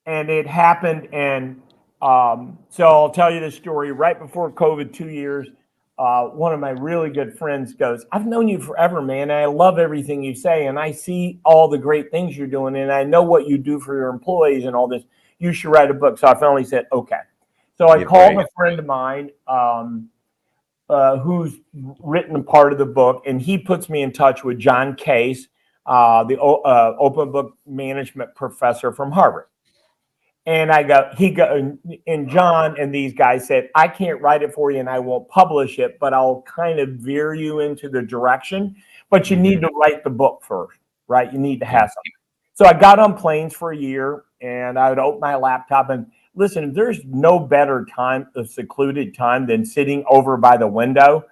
And it happened. And so I'll tell you the story. Right before COVID, 2 years, one of my really good friends goes, I've known you forever, man. And I love everything you say. And I see all the great things you're doing. And I know what you do for your employees and all this. You should write a book. So I finally said, okay. So I called a friend of mine who's written a part of the book, and he puts me in touch with John Case, the open book management professor from Harvard. And and John and these guys said, I can't write it for you and I won't publish it, but I'll kind of veer you into the direction. But you need to write the book first, right? You need to have something. So I got on planes for a year, and I would open my laptop and listen. There's no better time, a secluded time, than sitting over by the window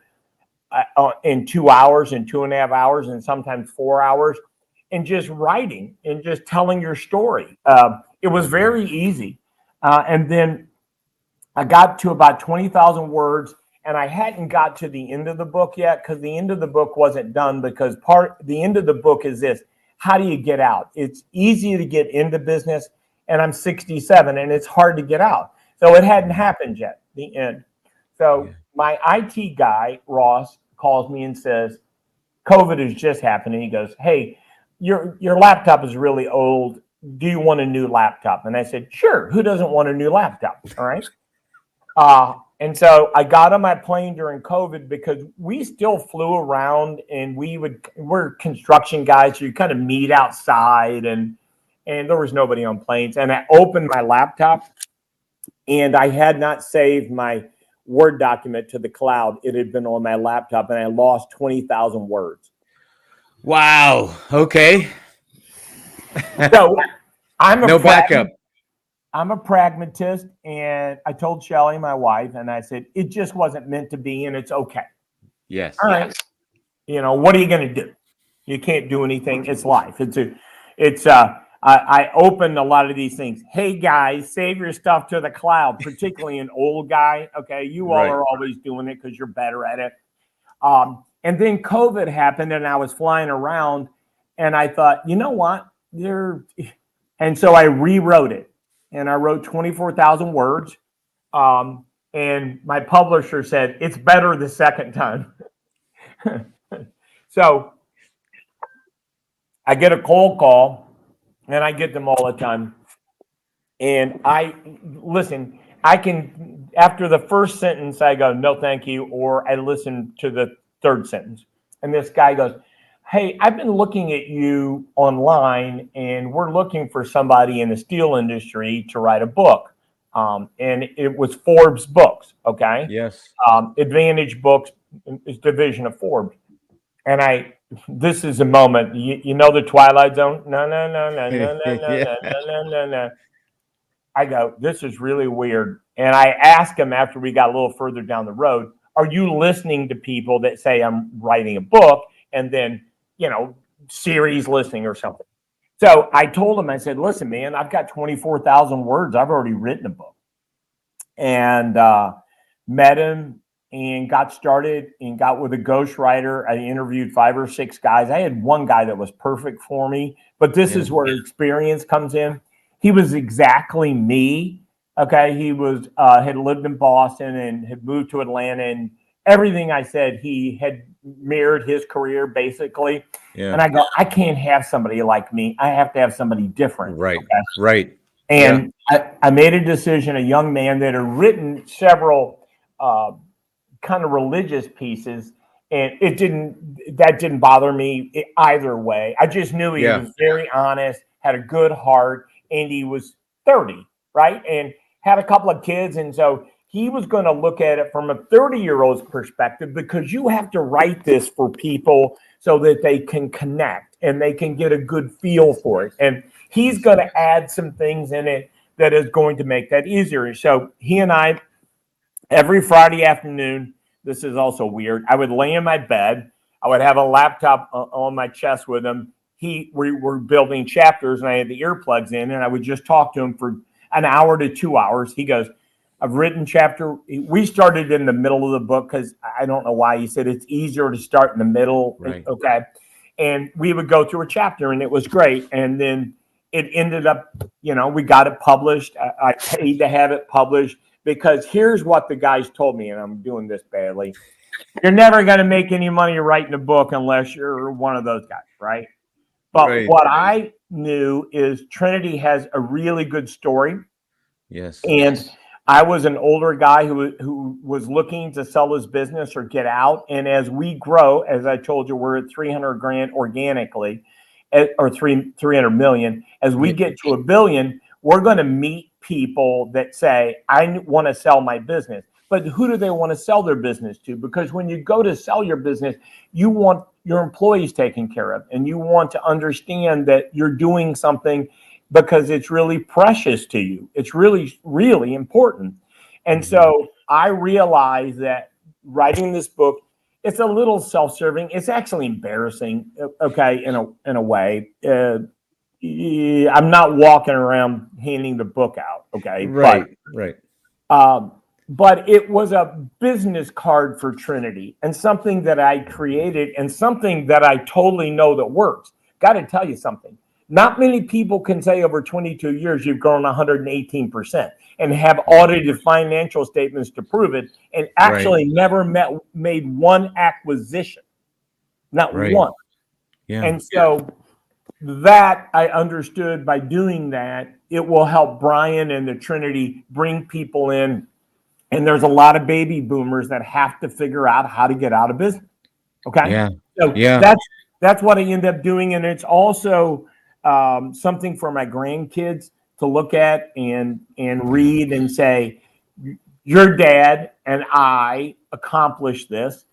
in 2 hours and 2.5 hours and sometimes 4 hours and just writing and just telling your story. It was very easy. And then I got to about 20,000 words, and I hadn't got to the end of the book yet because the end of the book wasn't done, because the end of the book is this. How do you get out? It's easy to get into business, and I'm 67, and it's hard to get out. So it hadn't happened yet, the end. So my IT guy, Ross, calls me and says, COVID is just happening. He goes, hey, your laptop is really old. Do you want a new laptop? And I said, sure. Who doesn't want a new laptop? All right. And so I got on my plane during COVID because we still flew around, and we're construction guys. So you kind of meet outside, and there was nobody on planes. And I opened my laptop, and I had not saved my Word document to the cloud. It had been on my laptop, and I lost 20,000 words. Wow. Okay. So I'm no backup. I'm a pragmatist, and I told Shelly, my wife, and I said, it just wasn't meant to be, and it's okay. Yes. All right. What are you going to do? You can't do anything. It's life. I opened a lot of these things. Hey guys, save your stuff to the cloud, particularly an old guy. Okay. You all are always doing it because you're better at it. And then COVID happened, and I was flying around, and I thought, you know what? And so I rewrote it. And I wrote 24,000 words. And my publisher said, it's better the second time. So I get a cold call, and I get them all the time. And listen, I can, after the first sentence, I go, no, thank you. Or I listen to the third sentence. And this guy goes, hey, I've been looking at you online and we're looking for somebody in the steel industry to write a book. And it was Forbes Books. Okay. Yes. Advantage Books is division of Forbes. And this is a moment, you know, the Twilight Zone. No, no, no, no, no, no, no, Yeah. no, no, no, no, no. I go, this is really weird. And I asked him after we got a little further down the road, are you listening to people that say I'm writing a book and then, you know, series listening or something? So I told him, I said, listen, man, I've got 24,000 words. I've already written a book. And met him and got started and got with a ghostwriter. I interviewed 5 or 6 guys. I had one guy that was perfect for me, but this is where experience comes in. He was exactly me. Okay. He was, had lived in Boston and had moved to Atlanta, and everything I said, he had mirrored his career basically. Yeah. And I go, I can't have somebody like me. I have to have somebody different. Right. Okay? Right. And I made a decision, a young man that had written several kind of religious pieces, and that didn't bother me either way. I just knew he was very honest, had a good heart, and he was 30, right? And had a couple of kids. And so he was going to look at it from a 30-year-old's perspective, because you have to write this for people so that they can connect and they can get a good feel for it. And he's going to add some things in it that is going to make that easier. So he and I, every Friday afternoon, this is also weird, I would lay in my bed. I would have a laptop on my chest with him. We were building chapters, and I had the earplugs in, and I would just talk to him for an hour to 2 hours. He goes, I've written chapter. We started in the middle of the book because I don't know why. He said it's easier to start in the middle. Right. Okay. And we would go through a chapter, and it was great. And then it ended up, you know, we got it published. I paid to have it published, because here's what the guys told me, and I'm doing this badly. You're never going to make any money writing a book unless you're one of those guys, right? But what I knew is Trinity has a really good story. Yes. And I was an older guy who was looking to sell his business or get out. And as we grow, as I told you, we're at 300 grand organically, or 300 million. As we get to $1 billion, we're going to meet people that say, I want to sell my business. But who do they want to sell their business to? Because when you go to sell your business, you want your employees taken care of, and you want to understand that you're doing something because it's really precious to you. It's really, really important. And so I realized that writing this book, it's a little self-serving. It's actually embarrassing, okay, in a way. I'm not walking around handing the book out, okay? Right. But it was a business card for Trinity, and something that I created, and something that I totally know that works. Got to tell you something. Not many people can say over 22 years you've grown 118% and have audited financial statements to prove it, and actually never made one acquisition. Not one. Yeah. And so that I understood, by doing that, it will help Brian and the Trinity bring people in. And there's a lot of baby boomers that have to figure out how to get out of business. Okay. Yeah. So that's what I end up doing. And it's also something for my grandkids to look at and read and say, your dad and I accomplished this.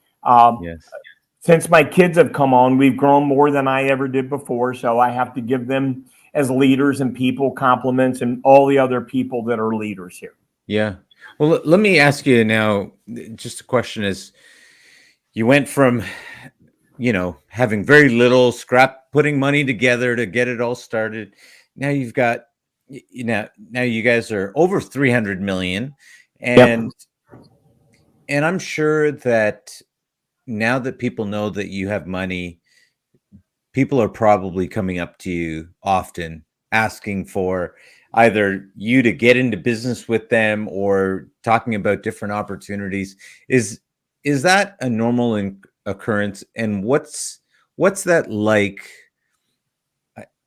Since my kids have come on, we've grown more than I ever did before. So I have to give them, as leaders and people, compliments, and all the other people that are leaders here. Yeah. Well, let me ask you now, just a question is, you went from, you know, having very little, putting money together to get it all started. Now you've got, you know, now you guys are over 300 million. And I'm sure that now that people know that you have money, people are probably coming up to you often asking for either you to get into business with them or talking about different opportunities. Is that a normal occurrence? And what's that like?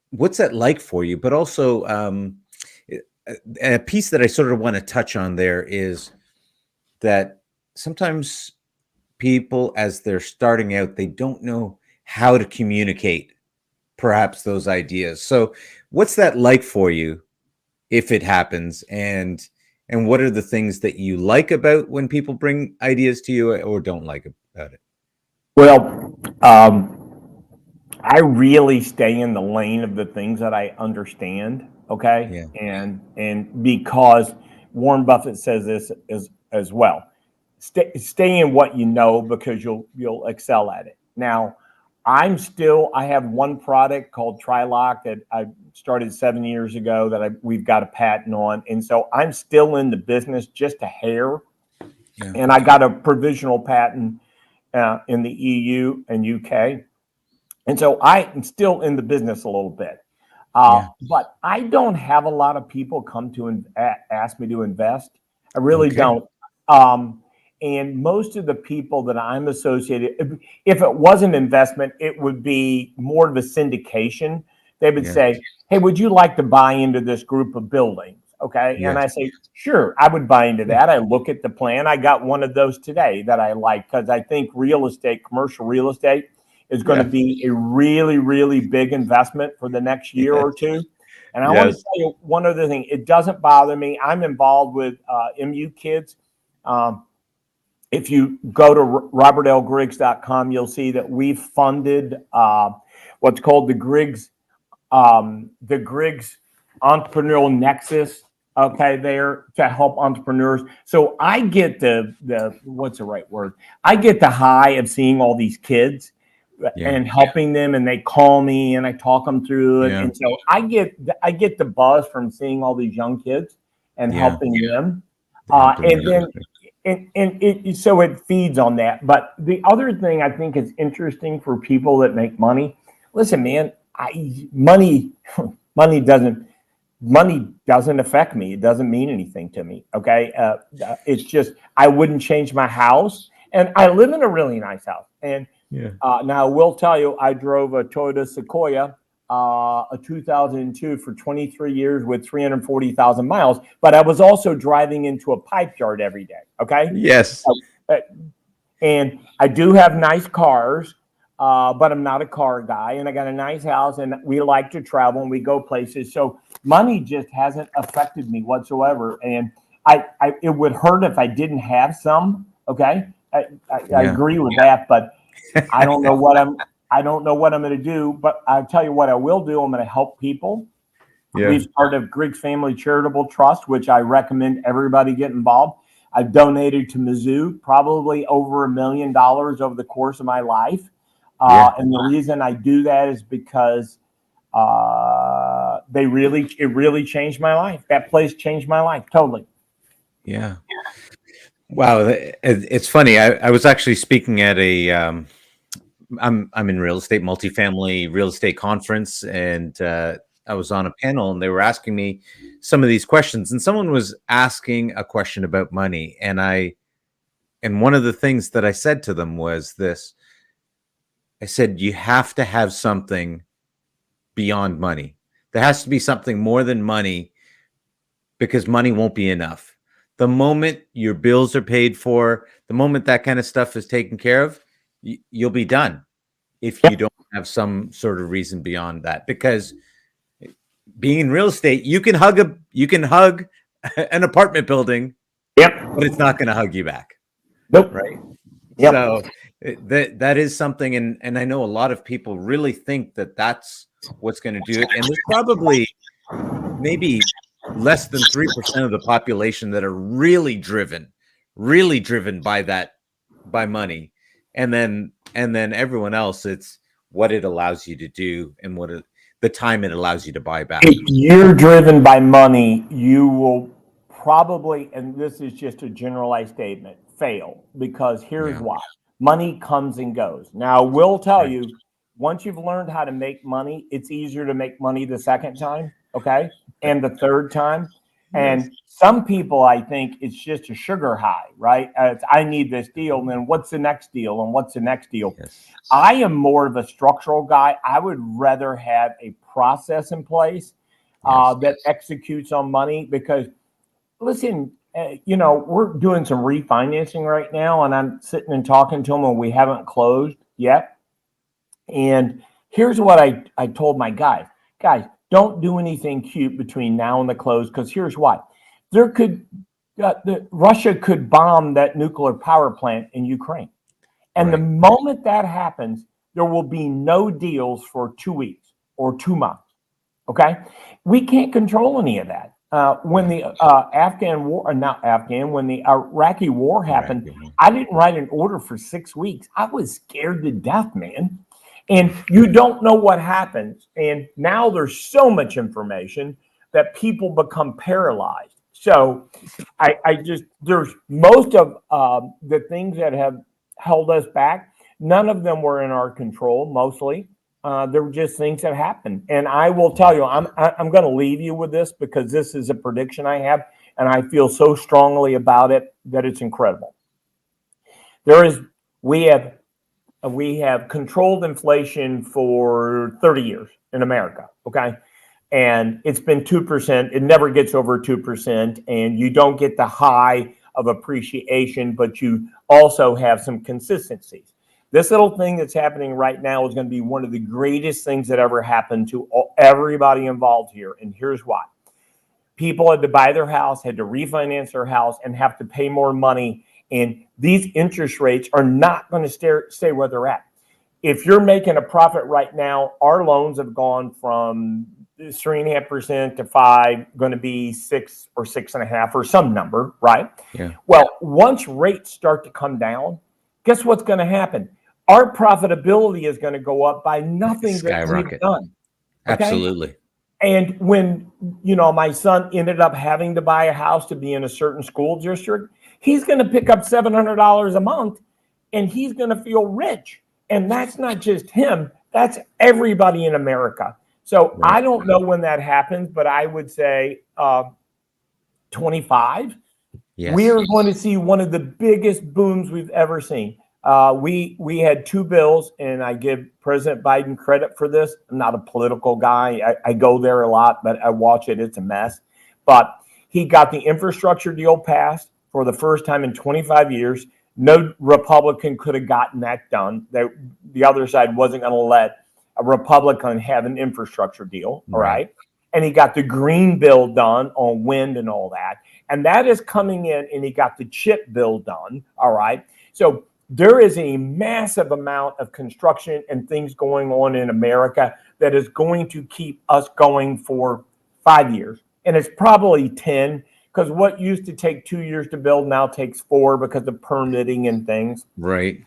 What's that like for you? But also, a piece that I sort of want to touch on there is that sometimes people, as they're starting out, they don't know how to communicate perhaps those ideas. So what's that like for you if it happens? And what are the things that you like about when people bring ideas to you or don't like about it? Well, I really stay in the lane of the things that I understand. Okay. Yeah. And because Warren Buffett says this as well, stay in what you know, because you'll excel at it. Now, I have one product called Trilock that I started 7 years ago that we've got a patent on. And so I'm still in the business just a hair. Yeah. And I got a provisional patent in the EU and UK. And so I am still in the business a little bit. Yeah. But I don't have a lot of people come to ask me to invest. I really Okay. don't. And most of the people that I'm associated, if it was an investment, it would be more of a syndication. They would Yeah. say, "Hey, would you like to buy into this group of buildings?" Okay. And I Yes. say, "Sure, I would buy into Yeah. that." I look at the plan. I got one of those today that I like, because I think real estate, commercial real estate, is going to Yeah. be a really, really big investment for the next year Yes. or two. And I want to Yes. tell you one other thing. It doesn't bother me. I'm involved with MU Kids. If you go to robertlgriggs.com, you'll see that we've funded what's called the Griggs Entrepreneurial Nexus. Okay, there to help entrepreneurs. So I get the what's the right word? I get the high of seeing all these kids Yeah. and helping them, and they call me and I talk them through it. Yeah. And so I get the buzz from seeing all these young kids and Yeah. helping them. Help them And out. then so it feeds on that. But the other thing I think is interesting for people that make money. Listen, man, money doesn't affect me. It doesn't mean anything to me. Okay, it's just I wouldn't change my house, and I live in a really nice house. And Yeah. now I will tell you, I drove a Toyota Sequoia, a 2002 for 23 years with 340,000 miles, but I was also driving into a pipe yard every day. Okay. Yes. Uh, and I do have nice cars, but I'm not a car guy. And I got a nice house, and we like to travel and we go places. So money just hasn't affected me whatsoever. And it would hurt if I didn't have some. Okay. I agree with that, but I don't know what I'm going to do, but I'll tell you what I will do. I'm going to help people. Yeah. We've started Griggs Family Charitable Trust, which I recommend everybody get involved. I've donated to Mizzou probably over $1 million over the course of my life. And the reason I do that is because it really changed my life. That place changed my life totally. Yeah. Wow. It's funny. I was actually speaking at a, I'm in real estate, multifamily real estate conference, and I was on a panel, and they were asking me some of these questions, and someone was asking a question about money, and one of the things that I said to them was this. I said, you have to have something beyond money. There has to be something more than money, because money won't be enough. The moment your bills are paid for, the moment that kind of stuff is taken care of, you'll be done if you don't have some sort of reason beyond that. Because being in real estate, you can hug an apartment building, but it's not going to hug you back. Nope. Right. Yep. So that is something, and I know a lot of people really think that that's what's going to do it. And there's probably maybe less than 3% of the population that are really driven by money. And then everyone else, it's what it allows you to do and the time it allows you to buy back. If you're driven by money, you will probably, and this is just a generalized statement, fail, because here's why. Money comes and goes. Now, we'll tell you, once you've learned how to make money, it's easier to make money the second time, okay? And the third time. And some people, I think it's just a sugar high, right? I need this deal, and then what's the next deal, and what's the next deal? Yes. I am more of a structural guy. I would rather have a process in place. that executes on money. Because listen, we're doing some refinancing right now, and I'm sitting and talking to them, and we haven't closed yet. And here's what I told my guys: don't do anything cute between now and the close, because here's why. Russia could bomb that nuclear power plant in Ukraine. And the moment that happens, there will be no deals for 2 weeks or 2 months. Okay. We can't control any of that. When the when the Iraqi war happened, I didn't write an order for 6 weeks. I was scared to death, man. And you don't know what happens. And now there's so much information that people become paralyzed. So there's most of the things that have held us back. None of them were in our control, mostly. There were just things that happened. And I will tell you, I'm going to leave you with this, because this is a prediction I have, and I feel so strongly about it that it's incredible. We have controlled inflation for 30 years in America, okay? And it's been 2%. It never gets over 2%, and you don't get the high of appreciation, but you also have some consistencies. This little thing that's happening right now is going to be one of the greatest things that ever happened to everybody involved here. And here's why. People had to buy their house, had to refinance their house, and have to pay more money. And these interest rates are not going to stay where they're at. If you're making a profit right now, our loans have gone from 3.5% to 5%, going to be 6 or 6.5 or some number, right? Yeah. Well, once rates start to come down, guess what's going to happen? Our profitability is going to go up by nothing that we've done. Okay? Absolutely. And when, my son ended up having to buy a house to be in a certain school district, he's going to pick up $700 a month, and he's going to feel rich. And that's not just him. That's everybody in America. So I don't know when that happens, but I would say 25. Yes. We are going to see one of the biggest booms we've ever seen. We had 2 bills, and I give President Biden credit for this. I'm not a political guy. I go there a lot, but I watch it. It's a mess. But he got the infrastructure deal passed for the first time in 25 years. No Republican could have gotten that done. The other side wasn't going to let a Republican have an infrastructure deal. All right. And he got the green bill done on wind and all that. And that is coming in, and he got the chip bill done. All right. So there is a massive amount of construction and things going on in America that is going to keep us going for 5 years. And it's probably 10, because what used to take 2 years to build now takes 4 because of permitting and things. Right.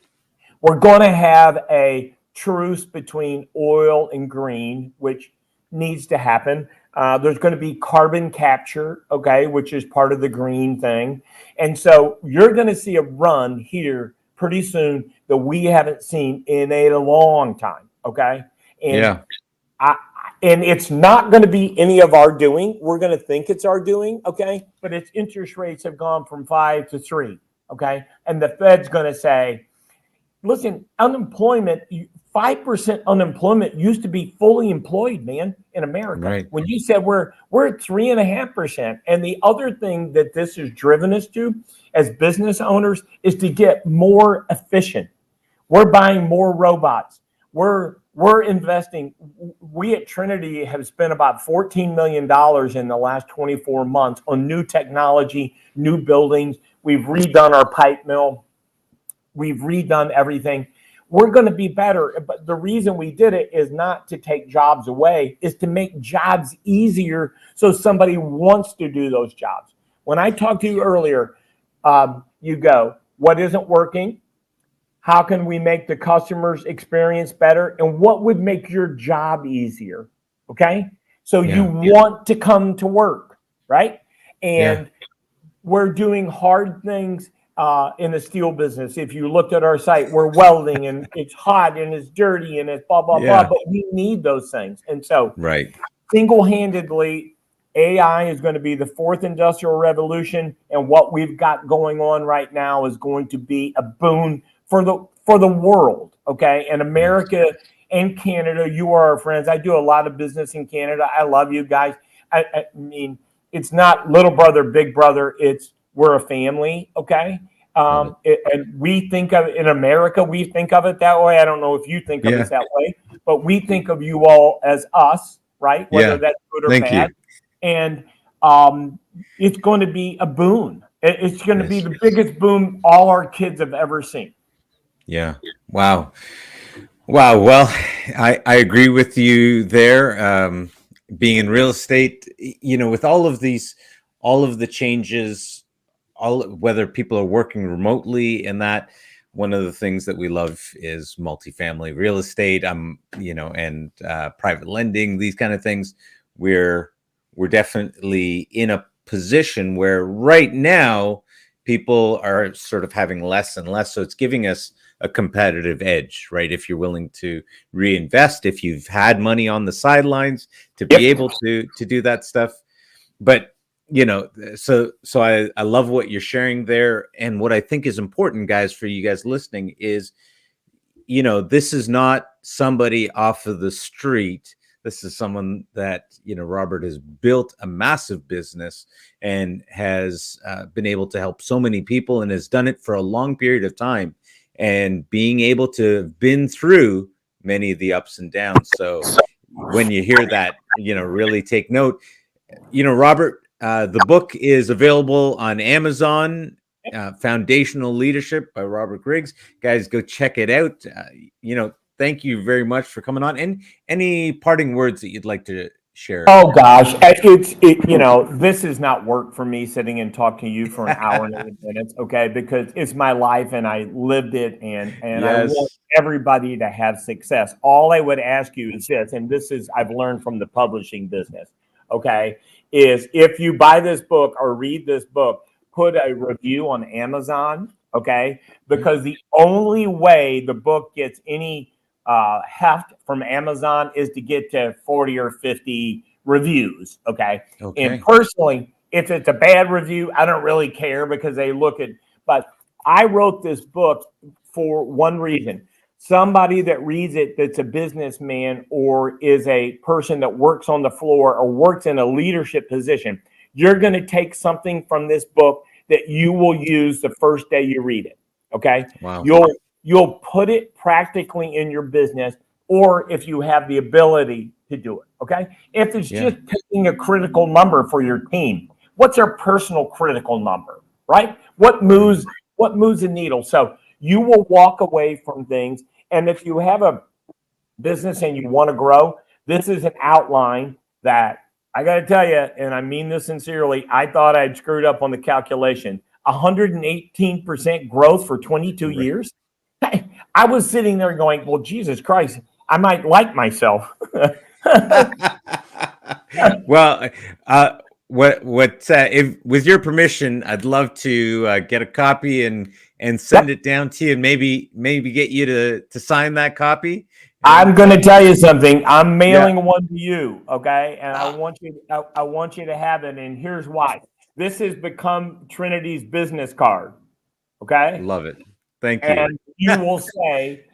We're going to have a truce between oil and green, which needs to happen. There's going to be carbon capture, okay, which is part of the green thing. And so you're going to see a run here pretty soon that we haven't seen in a long time, okay? And and it's not going to be any of our doing. We're going to think it's our doing, okay? But its interest rates have gone from 5 to 3, okay? And the Fed's going to say, listen, unemployment, 5% unemployment used to be fully employed, man, in America. Right. When you said we're at 3.5%. And the other thing that this has driven us to as business owners is to get more efficient. We're buying more robots. We're investing. We at Trinity have spent about $14 million in the last 24 months on new technology, new buildings. We've redone our pipe mill. We've redone everything. We're going to be better. But the reason we did it is not to take jobs away, is to make jobs easier so somebody wants to do those jobs. When I talked to you earlier, you go, what isn't working? How can we make the customer's experience better? And what would make your job easier? Okay. So you want to come to work, right? And we're doing hard things in the steel business. If you looked at our site, we're welding, and it's hot and it's dirty and it's blah, blah, blah, but we need those things. And so single-handedly, AI is going to be the 4th industrial revolution. And what we've got going on right now is going to be a boon for the world, okay? And America and Canada, you are our friends. I do a lot of business in Canada. I love you guys. I mean, it's not little brother, big brother. It's we're a family. Okay. And we think of in America, we think of it that way. I don't know if you think of Yeah. it that way, but we think of you all as us, right? Whether Yeah. that's good or Thank bad. you. And it's going to be a boon. It's going to be Yes. the biggest boom all our kids have ever seen. Yeah. Wow. Wow. Well, I agree with you there. Being in real estate, with all of the changes, whether people are working remotely and that, one of the things that we love is multifamily real estate. And private lending, these kind of things. We're definitely in a position where right now people are sort of having less and less. So it's giving us a competitive edge, right? If you're willing to reinvest, if you've had money on the sidelines to be able to do that stuff. But so I love what you're sharing there. And what I think is important, guys, for you guys listening is, this is not somebody off of the street. This is someone that, Robert has built a massive business and has been able to help so many people and has done it for a long period of time, and being able to have been through many of the ups and downs. So when you hear that, really take note. Robert, the book is available on Amazon. Foundational Leadership by Robert Griggs. Guys, go check it out. Thank you very much for coming on. And any parting words that you'd like to share? Oh gosh, this is not work for me sitting and talking to you for an hour and 8 minutes, okay? Because it's my life and I lived it, and I want everybody to have success. All I would ask you is this, and this is I've learned from the publishing business, okay, is if you buy this book or read this book, put a review on Amazon, okay? Because the only way the book gets any heft from Amazon is to get to 40 or 50 reviews, okay? And personally, if it's a bad review, I don't really care because they look at, but I wrote this book for one reason. Somebody that reads it that's a businessman or is a person that works on the floor or works in a leadership position, you're going to take something from this book that you will use the first day you read it, okay? Wow. You'll put it practically in your business, or if you have the ability to do it, okay? If it's just picking a critical number for your team, what's our personal critical number, right? What moves the needle? So you will walk away from things. And if you have a business and you want to grow, this is an outline that I got to tell you, and I mean this sincerely, I thought I'd screwed up on the calculation. 118% growth for 22 years. I was sitting there going, well, Jesus Christ, I might like myself. Well, if with your permission, I'd love to get a copy and send it down to you, and maybe get you to sign that copy. I'm going to tell you something. I'm mailing one to you, okay? And I want you to have it. And here's why. This has become Trinity's business card, okay? Love it. Thank you. And you will say,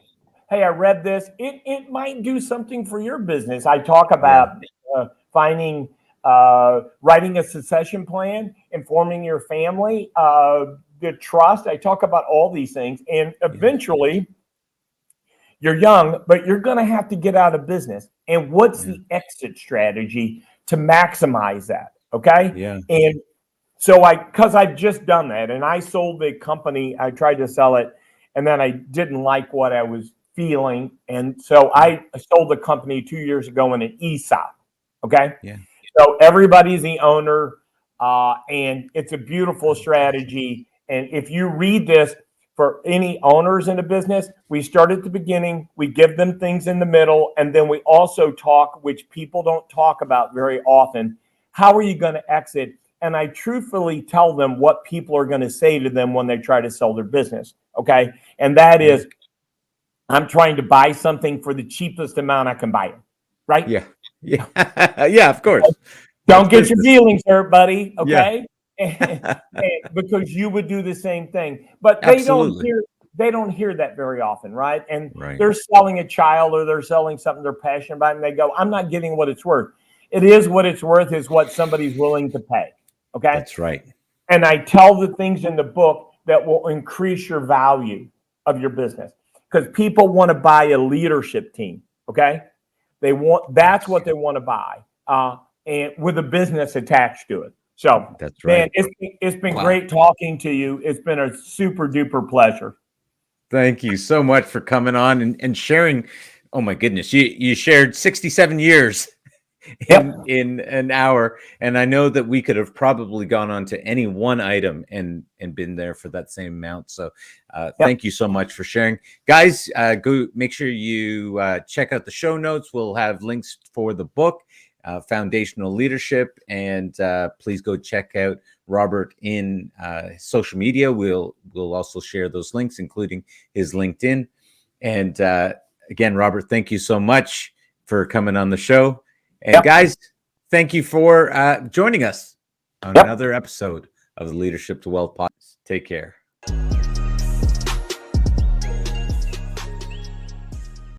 hey, I read this. It might do something for your business. I talk about writing a succession plan, informing your family, the trust. I talk about all these things. And eventually, you're young, but you're going to have to get out of business. And what's the exit strategy to maximize that? Okay. Yeah. And so because I've just done that and I sold the company, I tried to sell it and then I didn't like what I was feeling. And so I sold the company 2 years ago in an ESOP. Okay. Yeah. So everybody's the owner and it's a beautiful strategy. And if you read this, for any owners in a business, we start at the beginning, we give them things in the middle, and then we also talk, which people don't talk about very often, how are you going to exit? And I truthfully tell them what people are going to say to them when they try to sell their business, okay? And that is, I'm trying to buy something for the cheapest amount I can buy it, right? Yeah. Yeah. Yeah, of course. Don't get your feelings hurt, buddy, okay? Yeah. Because you would do the same thing, but they don't hear that very often, right? And they're selling a child or they're selling something they're passionate about, and they go, "I'm not getting what it's worth." it is what it's worth is what somebody's willing to pay. Okay. That's right. And I tell the things in the book that will increase your value of your business, because people want to buy a leadership team. Okay. That's what they want to buy. And with a business attached to it. So that's right. Man, it's been great talking to you. It's been a super duper pleasure. Thank you so much for coming on and sharing. Oh my goodness. You shared 67 years in an hour. And I know that we could have probably gone on to any one item and been there for that same amount. So thank you so much for sharing. Guys, go make sure you check out the show notes. We'll have links for the book, Foundational Leadership, and please go check out Robert in social media. We'll also share those links, including his LinkedIn. And again, Robert, thank you so much for coming on the show. And guys, thank you for joining us on another episode of the Leadership to Wealth podcast. Take care.